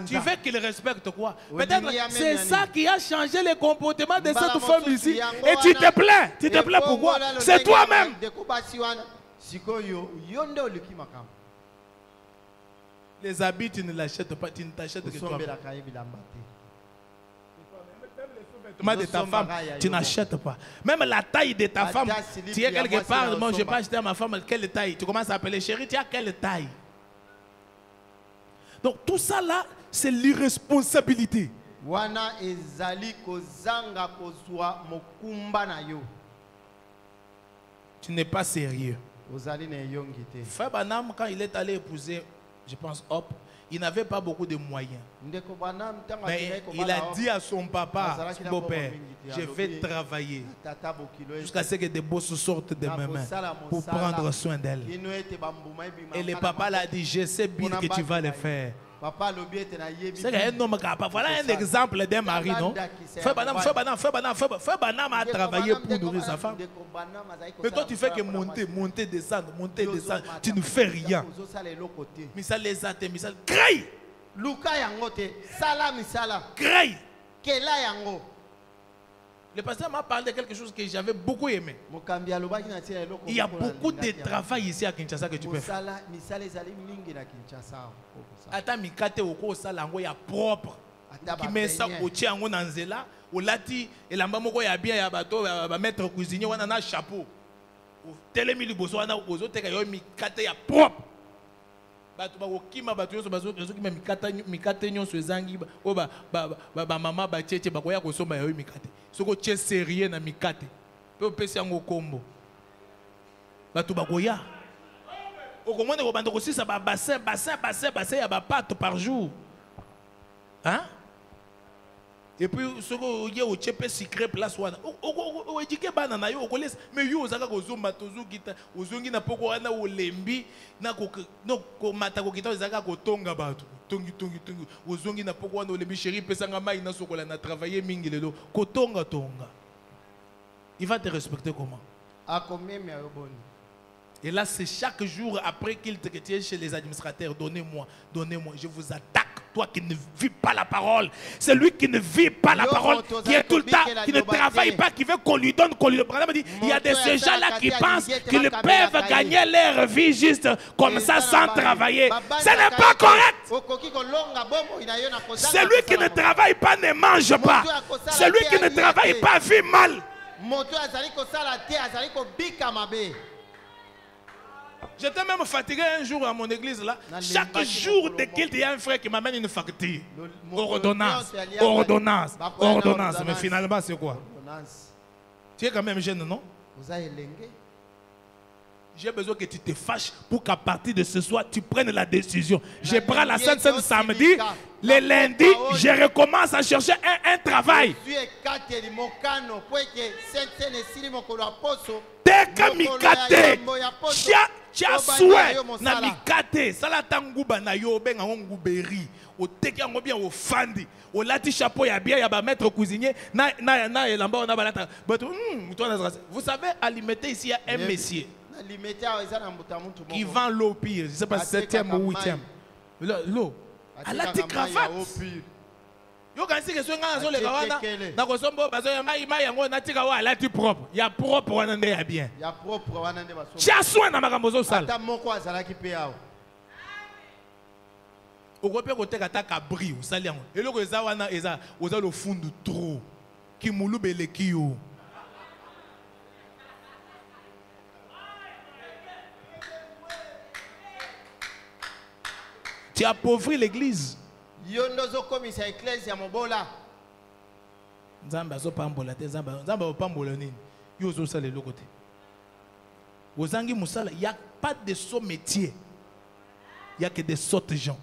Tu veux qu'il respecte quoi? Peut-être c'est ça qui a changé le comportement de cette femme ici. Et tu te plains. Tu te plains pourquoi? C'est toi-même. Les habits, tu ne l'achètes pas. Tu ne t'achètes que toi-même. De ta femme, tu n'achètes pas. Même la taille de ta femme, tu es quelque part, moi je n'ai pas acheté à ma femme quelle taille. Tu commences à appeler chérie, tu as quelle taille? Donc tout ça là, c'est l'irresponsabilité. Tu n'es pas sérieux. Frère Banam, quand il est allé épouser, je pense, Hop, il n'avait pas beaucoup de moyens. Mais il a dit à son papa, son beau-père, je vais travailler jusqu'à ce que des bosses sortent de mes mains pour prendre soin d'elle. Et le papa l'a dit, je sais bien que tu vas le faire. C'est un homme capable. Voilà un exemple d'un mari, non? Frère Banam a travaillé pour nourrir sa femme. Mais toi, tu fais que monter, descendre. Tu ne fais rien. Misal les athées, misal. Craille! Craille! Le pasteur m'a parlé de quelque chose que j'avais beaucoup aimé. Il y a beaucoup de travail ici à Kinshasa que tu peux faire. Ata mikate oko salango ya propre. Qui met ça au tien en anzela, au lati et la maman ya bien ya bateau va mettre cuisinier wana na chapeau. Au télémi liboso wana ozo teka yo mikate ya propre. Bato ba okima bato yo bazo ki mikate nyonso ezangi o ba mama ba tchétché ba koya ko somba yo mikate. Soko tché sérieux na mikate. Pe opesi yango kombo. Bato ba koya. Au commande au bando aussi ça va bassin ya ba pâte par jour. Hein? Et puis ce que y a au tchépé secret place wana. O éduquer banana yo ko laisse mais yo zaka ko zomba tozu kita ozongi na poko wana o lembi na ko no ko mata ko kita zaka ko tonga bato. Tongi ozongi na poko wana o lembi chéri pesanga mai na sokola na travailler mingi lelo ko tonga. Il va te respecter comment? A combien mais bon. Et là, c'est chaque jour après qu'il te retient chez les administrateurs, donnez-moi, je vous attaque. Toi qui ne vis pas la parole, c'est lui qui ne vit pas la parole, qui est tout le temps, qui ne travaille pas, qui veut qu'on lui donne, qu'on lui prenne. Il y a de ces gens-là qui pensent qu'ils peuvent gagner leur vie juste comme ça sans travailler. Ce n'est pas correct. Celui qui ne travaille pas ne mange pas. Celui qui ne travaille pas vit mal. J'étais même fatigué un jour à mon église là. Chaque jour de culte, il y a un frère qui m'amène une facture. Ordonnance. Mais finalement, c'est quoi? Tu es quand même jeune, non? J'ai besoin que tu te fâches pour qu'à partir de ce soir, tu prennes la décision. Je prends la Sainte samedi. Le lundi, je recommence à chercher un travail. Teka mikate. Chia souhait na mikate. Salatanguba na yo benga nguberi. O teki yango bien o fandi. O lati chapeau ya bien ya ba maître cuisinier. Na elamba on a balata. Vous savez, alimenter ici il y a un messier. qui vend l'eau pire, je ne sais pas si 7e ou 8e. L'eau. Elle a dit cravate. Yo quand c'est que ce gars les kawana na ko sombo bazo ya mai yango na tika wa lati propre ya propre wana nde ya bien ya propre wana nde baso cha soin na makambo zo sala ata moko azala ki pe yawo okope ko teka ta kabri usali yango eloko eza wana eza oza lo fundu trop ki mulubele ki yo tu appauvris l'église. Yondozo komisa ecclesia mobola. Nzamba zo pambola te nzamba opambola nini. Yo zo sala le côté. Ozangi musala, il y a pas de saut métier. Il y a que des sottes gens.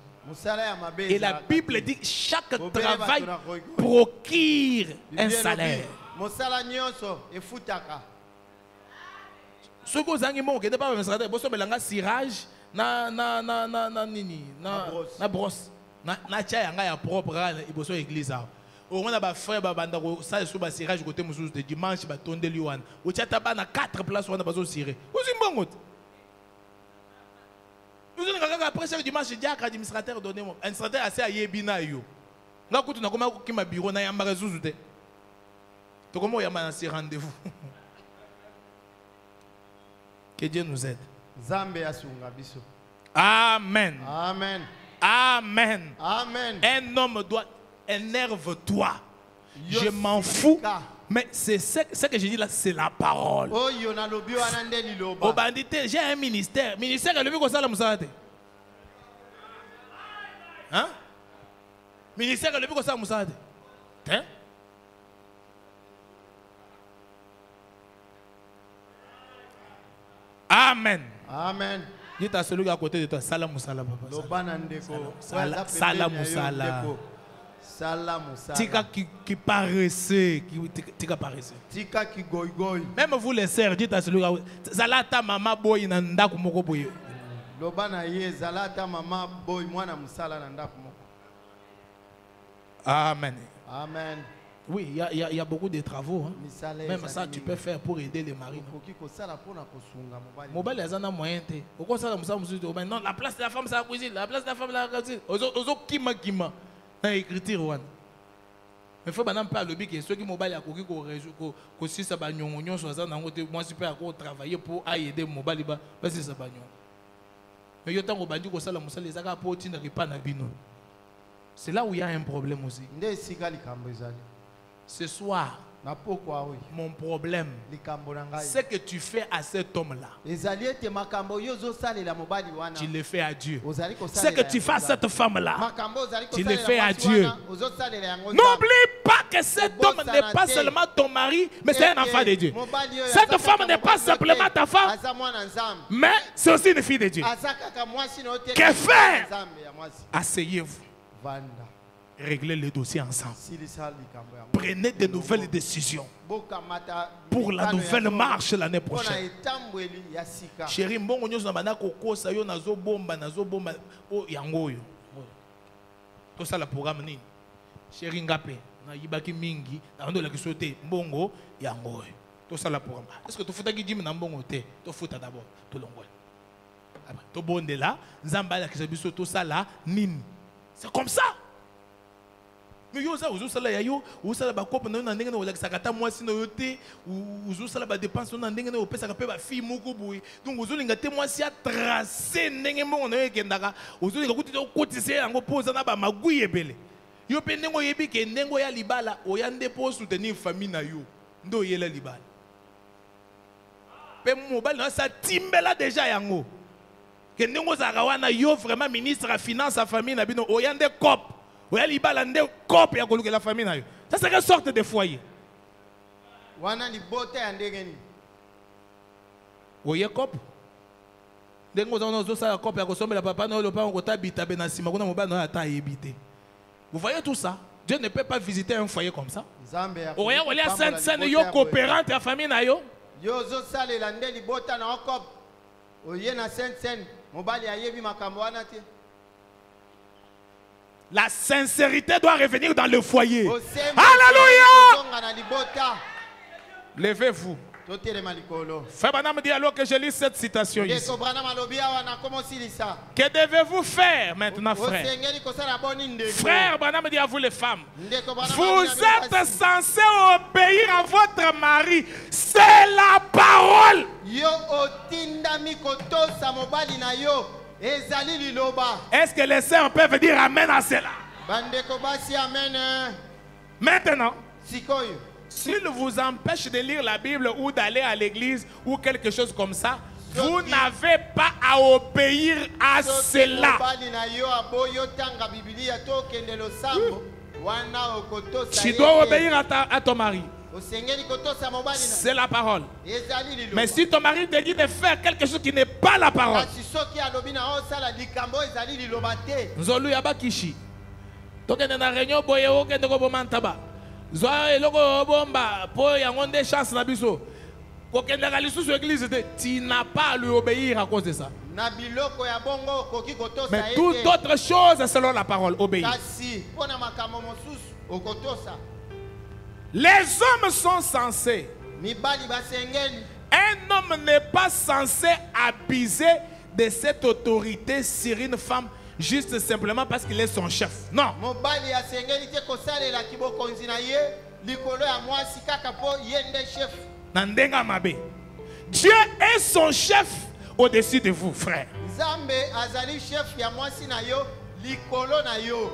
Et la Bible dit chaque travail procure un salaire. Musala nyonso efutaka. Ce que ozangi mo kende pas mesrade boso belanga cirage na brosse. Na tia yanga ya propre iboso église a o mona ba frère ba banda ko ça sur ba cirage côté mususu de dimanche ba tondeli wana o tia taba na 4 places wana bazo cirer ozimbongo nous on kaka après chaque dimanche dia ka administrateur donner mon administrateur assez ayebina yo nga kutu na koma ki ma bureau na yamba zuzu te to comment yamba na ce rendez-vous. Que Dieu nous aide. Zambe asunga biso. Amen. Amen. Amen. Amen. Un homme doit énerve-toi. Je m'en fous. Mais c'est ce que je dis là, c'est la parole. Au bandité, j'ai un ministère. Ministère, elle veut qu'on s'en aille. Hein? Ministère, elle veut qu'on s'en aille. Hein? Amen. Amen. Dites à celui à côté de toi, salam musala papa. Salam musala. Tika qui paraissait, tika paraissait. Tika qui goy. Même vous les sœurs, dites à celui à zalata mama boy na ndaku moko boy. Lobana ye zalata mama boy mwana musala na ndaku moko. Amen. Amen. Oui, il y a beaucoup de travaux. Hein. Même ça, tu peux faire pour aider les maris. Mobile, il y a un moyen. Non, la place de la femme, c'est la cuisine. La place de la femme, c'est la cuisine. Kima. Écriture. Mais il faut pas le que ceux qui mobile a aussi ça va moi je peux travailler pour aider mobile parce que ça va mais yo tango bandi ko sala musala ezaka po tina ripa na bino. C'est là où il y a un problème aussi. Ce soir, mon problème, c'est que tu fais à cet homme-là. Tu le fais à Dieu. Ce que tu fais à cette femme-là, tu le fais à Dieu. N'oublie pas que cet homme n'est pas seulement ton mari, mais c'est un enfant de Dieu. Cette femme n'est pas simplement ta femme, mais c'est aussi une fille de Dieu. Que faire? Asseyez-vous. Réglez le dossier ensemble. Prenez de nouvelles décisions pour la nouvelle marche l'année prochaine. Chérie, mbongo nyoso na bana kokosa yo nazo bomba o yango yo. To sala programme nini? Chérie ngape na yibaki mingi na ndo la kisote mbongo yango yo. To sala programme. Est-ce que to futa ki jimi na mbongo te? To futa d'abord, to longwe. To bonde là, nzamba la kisabiso to sala nini? C'est comme ça. Mais yo ça sala ya yo sala ba kopa na ndenge na olakisaka ta mwasi no yote sala ba dépense na ndenge na opesa ka pe ba fille moko boye donc ozolinga te mwasi a tracer ndenge mongo na yekendaka ozolinga kuti to kotise yango poza na ba magui ebele yo pe ndenge oyebi ke ndenge ya libala oyande po soutenir famille na yo ndo yela libala pe mobile na sa timbela déjà yango ke ndenge ozaka wana yo vraiment ministre à finance à famille na bino oyande cop. Ça c'est quelle sorte de foyer? Vous voyez tout ça? Dieu ne peut pas visiter un foyer comme ça. Vous voyez, il y a Sainte-Seine, il y a coopérante, il y a famille. La sincérité doit revenir dans le foyer. Alléluia! Levez-vous. Frère Branham dit alors que je lis cette citation ici. Que devez-vous faire maintenant, frère? Frère Branham dit à vous les femmes, vous êtes censés obéir à votre mari. C'est la parole. Est-ce que les sœurs peuvent dire amen à cela? Maintenant, s'il vous empêche de lire la Bible ou d'aller à l'église ou quelque chose comme ça, vous n'avez pas à obéir à cela. Tu dois obéir à ton mari. C'est la parole. Mais si ton mari te dit de faire quelque chose qui n'est pas la parole, tu n'as pas à lui obéir à cause de ça. Mais toute autre chose selon la parole, obéir. Les hommes sont censés. Un homme n'est pas censé abuser de cette autorité sur une femme juste simplement parce qu'il est son chef. Non. Dieu est son chef au-dessus de vous, frère.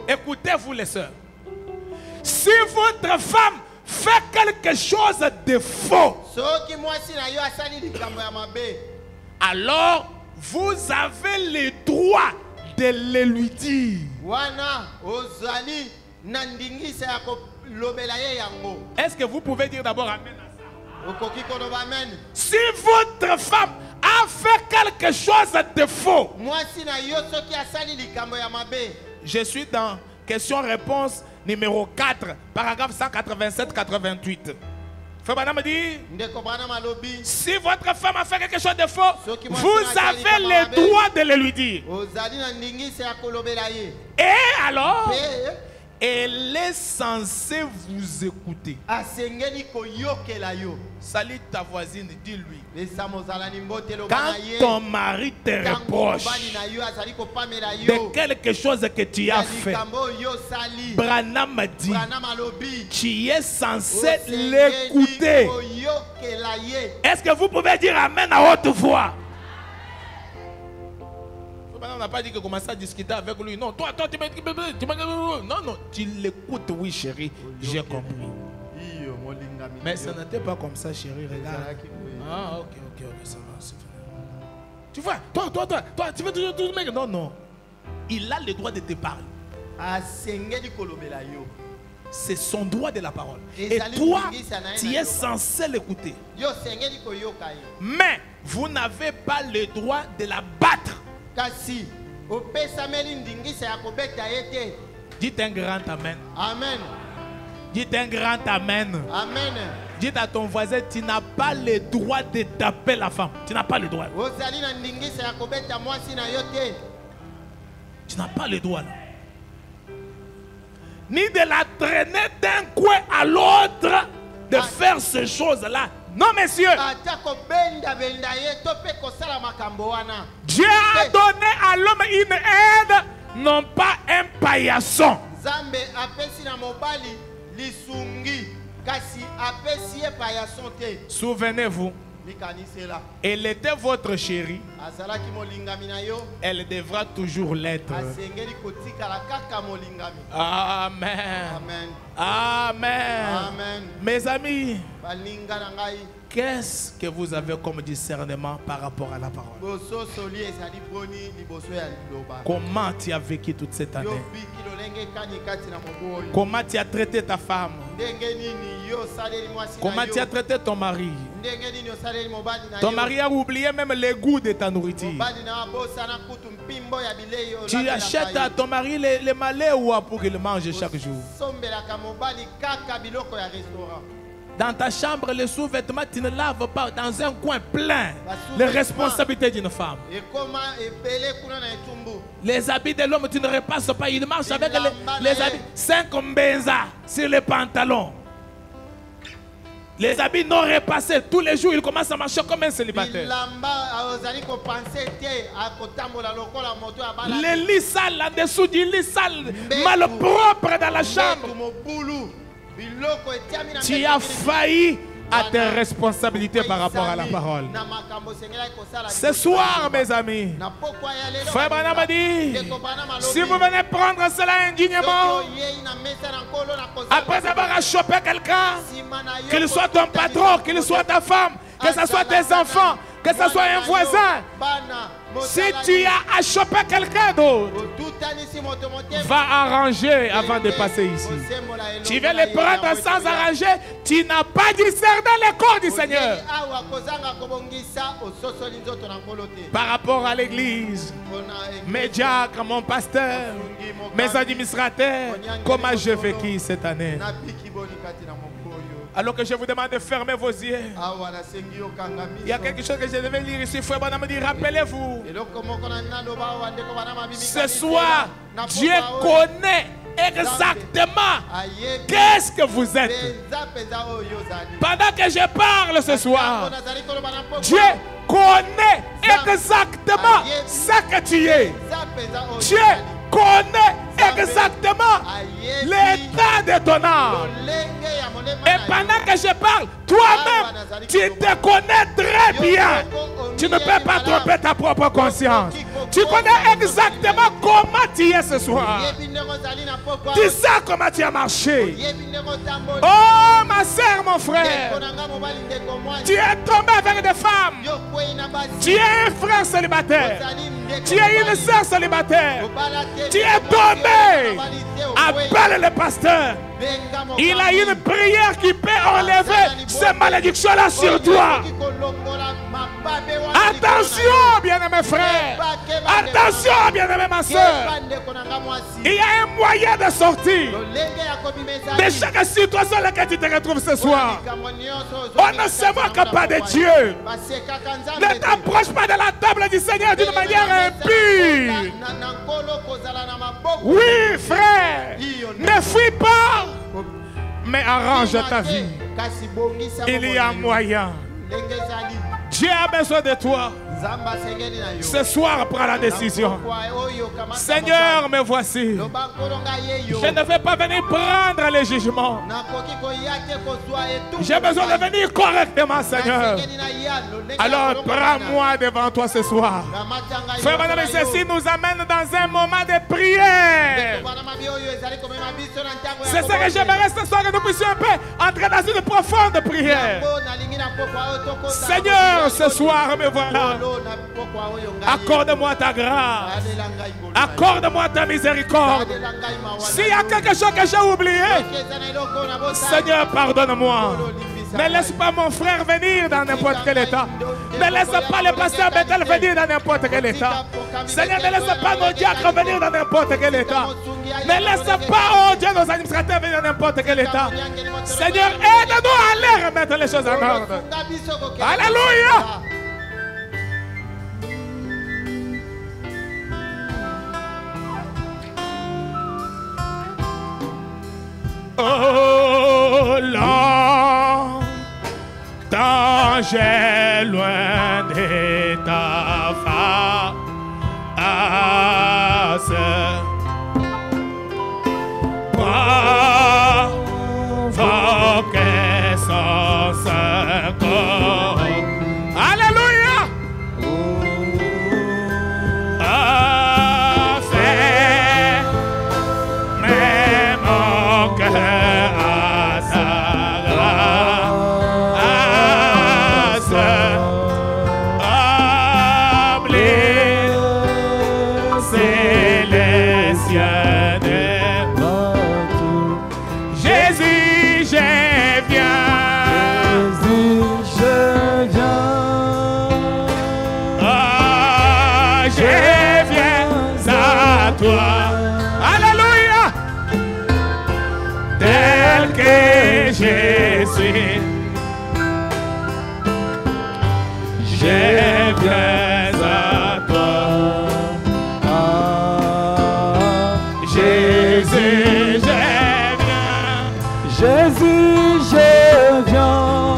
Écoutez-vous les sœurs. Si votre femme fait quelque chose de faux, alors vous avez le droit de le lui dire. Est-ce que vous pouvez dire d'abord amen à ça? Si votre femme a fait quelque chose de faux, je suis dans question-réponse numéro 4, paragraphe 187-88. Frère Branham dit, si votre femme a fait quelque chose de faux, vous avez le droit de le lui dire. Et alors, elle est censée vous écouter. Salut ta voisine, dis-lui. Quand ton mari te reproche de quelque chose que tu as fait, Branham dit, tu es censé l'écouter. Est-ce que vous pouvez dire amen à haute voix? On n'a pas dit que commencer à discuter avec lui. Non, toi, tu m'as... Non, tu l'écoutes, oui, chérie, j'ai compris. Mais ça n'était pas comme ça, chérie, regarde. Ah, ok, ça va, c'est fini. Tu vois, toi, tu veux toujours tout le mec. Non. Il a le droit de te parler. C'est son droit de la parole. Et toi, tu es censé l'écouter. Mais vous n'avez pas le droit de la battre. Dites un grand amen. Amen. Dites un grand amen. Amen. Dites à ton voisin, tu n'as pas le droit de taper la femme. Tu n'as pas le droit. Tu n'as pas le droit. Là. Ni de la traîner d'un coin à l'autre, de faire ces choses-là. Non, messieurs. Dieu a donné à l'homme une aide, non pas un paillasson. Souvenez-vous, elle était votre chérie. Elle devra toujours l'être. Amen. Amen. Mes amis, qu'est-ce que vous avez comme discernement par rapport à la parole? Comment tu as vécu toute cette année? Comment tu as traité ta femme? Comment tu as traité ton mari? Ton mari a oublié même le goût de ta nourriture. Tu achètes à ton mari les malais ou pour qu'il mange chaque jour. Dans ta chambre, les sous-vêtements, tu ne laves pas dans un coin plein. Les responsabilités d'une femme. Les habits de l'homme, tu ne repasses pas. Il marche avec les habits. 5 mbenza sur les pantalons. Les habits non repassés, tous les jours, il commence à marcher comme un célibataire. Les lits sales en dessous du lit sale, malpropre dans la chambre. Tu as failli à tes responsabilités par rapport à la parole. Ce soir, mes amis, Frère Branham a dit, si vous venez prendre cela indignement, après avoir achoppé quelqu'un, qu'il soit ton patron, qu'il soit ta femme, que ce soit tes enfants, que ce soit un voisin, si tu as achoppé quelqu'un d'autre, va arranger avant de passer ici. Tu veux les prendre sans arranger, tu n'as pas discerné le corps du Seigneur. Par rapport à l'église, mes diacres, mon pasteur, mes administrateurs, comment j'ai vécu cette année? Alors que je vous demande de fermer vos yeux. Il y a quelque chose que je devais lire ici. Frère Branham me dit, rappelez-vous. Ce soir, Dieu connaît exactement qu'est-ce que vous êtes. Pendant que je parle ce soir, Dieu connaît exactement ce que tu es. Dieu connaît exactement l'état de ton âme. Et pendant que je parle, toi-même, tu te connais très bien. Tu ne peux pas tromper ta propre conscience. Tu connais exactement comment tu es ce soir. Tu sais comment tu as marché. Oh, ma soeur, mon frère, tu es tombé avec des femmes. Tu es un frère célibataire. Tu es une soeur célibataire. Tu es tombé. Appelle le pasteur. Il a une prière qui peut enlever ces malédictions-là sur toi. Attention, bien-aimé frère. Attention, bien-aimé ma soeur. Il y a un moyen de sortir de chaque situation dans laquelle tu te retrouves ce soir. On ne se moque pas de Dieu. Ne t'approche pas de la table du Seigneur d'une manière impure. Oui, frère. Ne fuis pas, mais arrange ta vie. Il y a moyen. Dieu a besoin de toi. Ce soir, prends la décision. Seigneur, me voici. Je ne vais pas venir prendre les jugements. J'ai besoin de venir correctement, Seigneur. Alors, prends-moi devant toi ce soir. Frère Branham, ceci nous amène dans un moment de prière. C'est ce que j'aimerais ce soir, que nous puissions un peu entrer dans une profonde prière. Seigneur, ce soir, me voilà. Accorde-moi ta grâce. Accorde-moi ta miséricorde. S'il y a quelque chose que j'ai oublié, Seigneur, pardonne-moi. Ne laisse pas mon frère venir dans n'importe quel état. Ne laisse pas le pasteur Bethel venir dans n'importe quel état. Seigneur, ne laisse pas nos diacres venir dans n'importe quel état. Ne laisse pas, oh Dieu, nos administrateurs venir dans n'importe quel état. Seigneur, aide-nous à aller remettre les choses en ordre. Alléluia. Oh là, j'ai loin de ta face, provoquer sans secours. Alléluia. Fais même mon cœur à ta grâce. Oublie, c'est les cieux de Jésus, je viens. Jésus, je viens. Oh, je viens à toi. Alléluia. Tel que je suis, je viens à toi. Jésus, je viens. Jésus, je viens.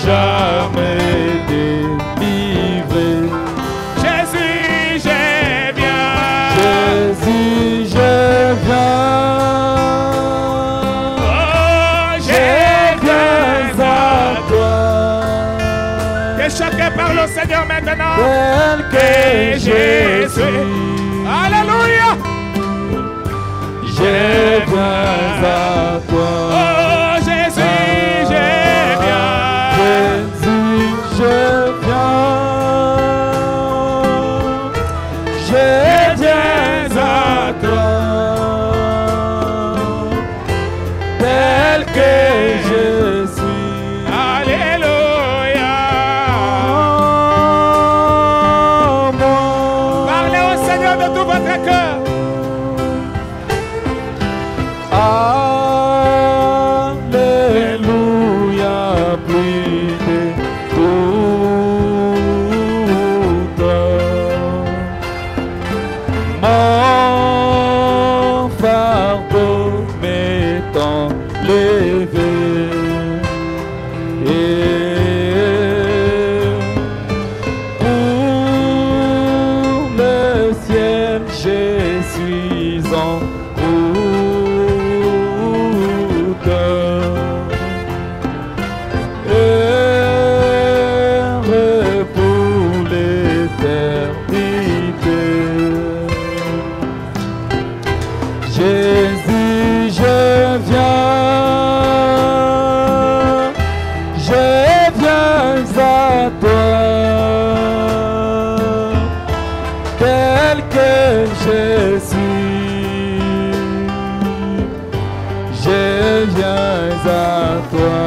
jamais délivré. Jésus, je viens. Jésus, je viens. Oh, je viens à toi. Que chacun parle au Seigneur maintenant. Tel que je suis. Alléluia. Je viens à toi. Oh Jésus, je viens. Jésus, je viens. Je viens à toi. Tel que je suis. Alléluia. Oh, mon Parlez au Seigneur de tout votre cœur. Alléluia, plus de tout. Mon fardeau m'étant levé. Et pour le ciel, je suis en heureux pour l'éternité. Jésus, je viens à toi, tel que je suis. Je viens à toi.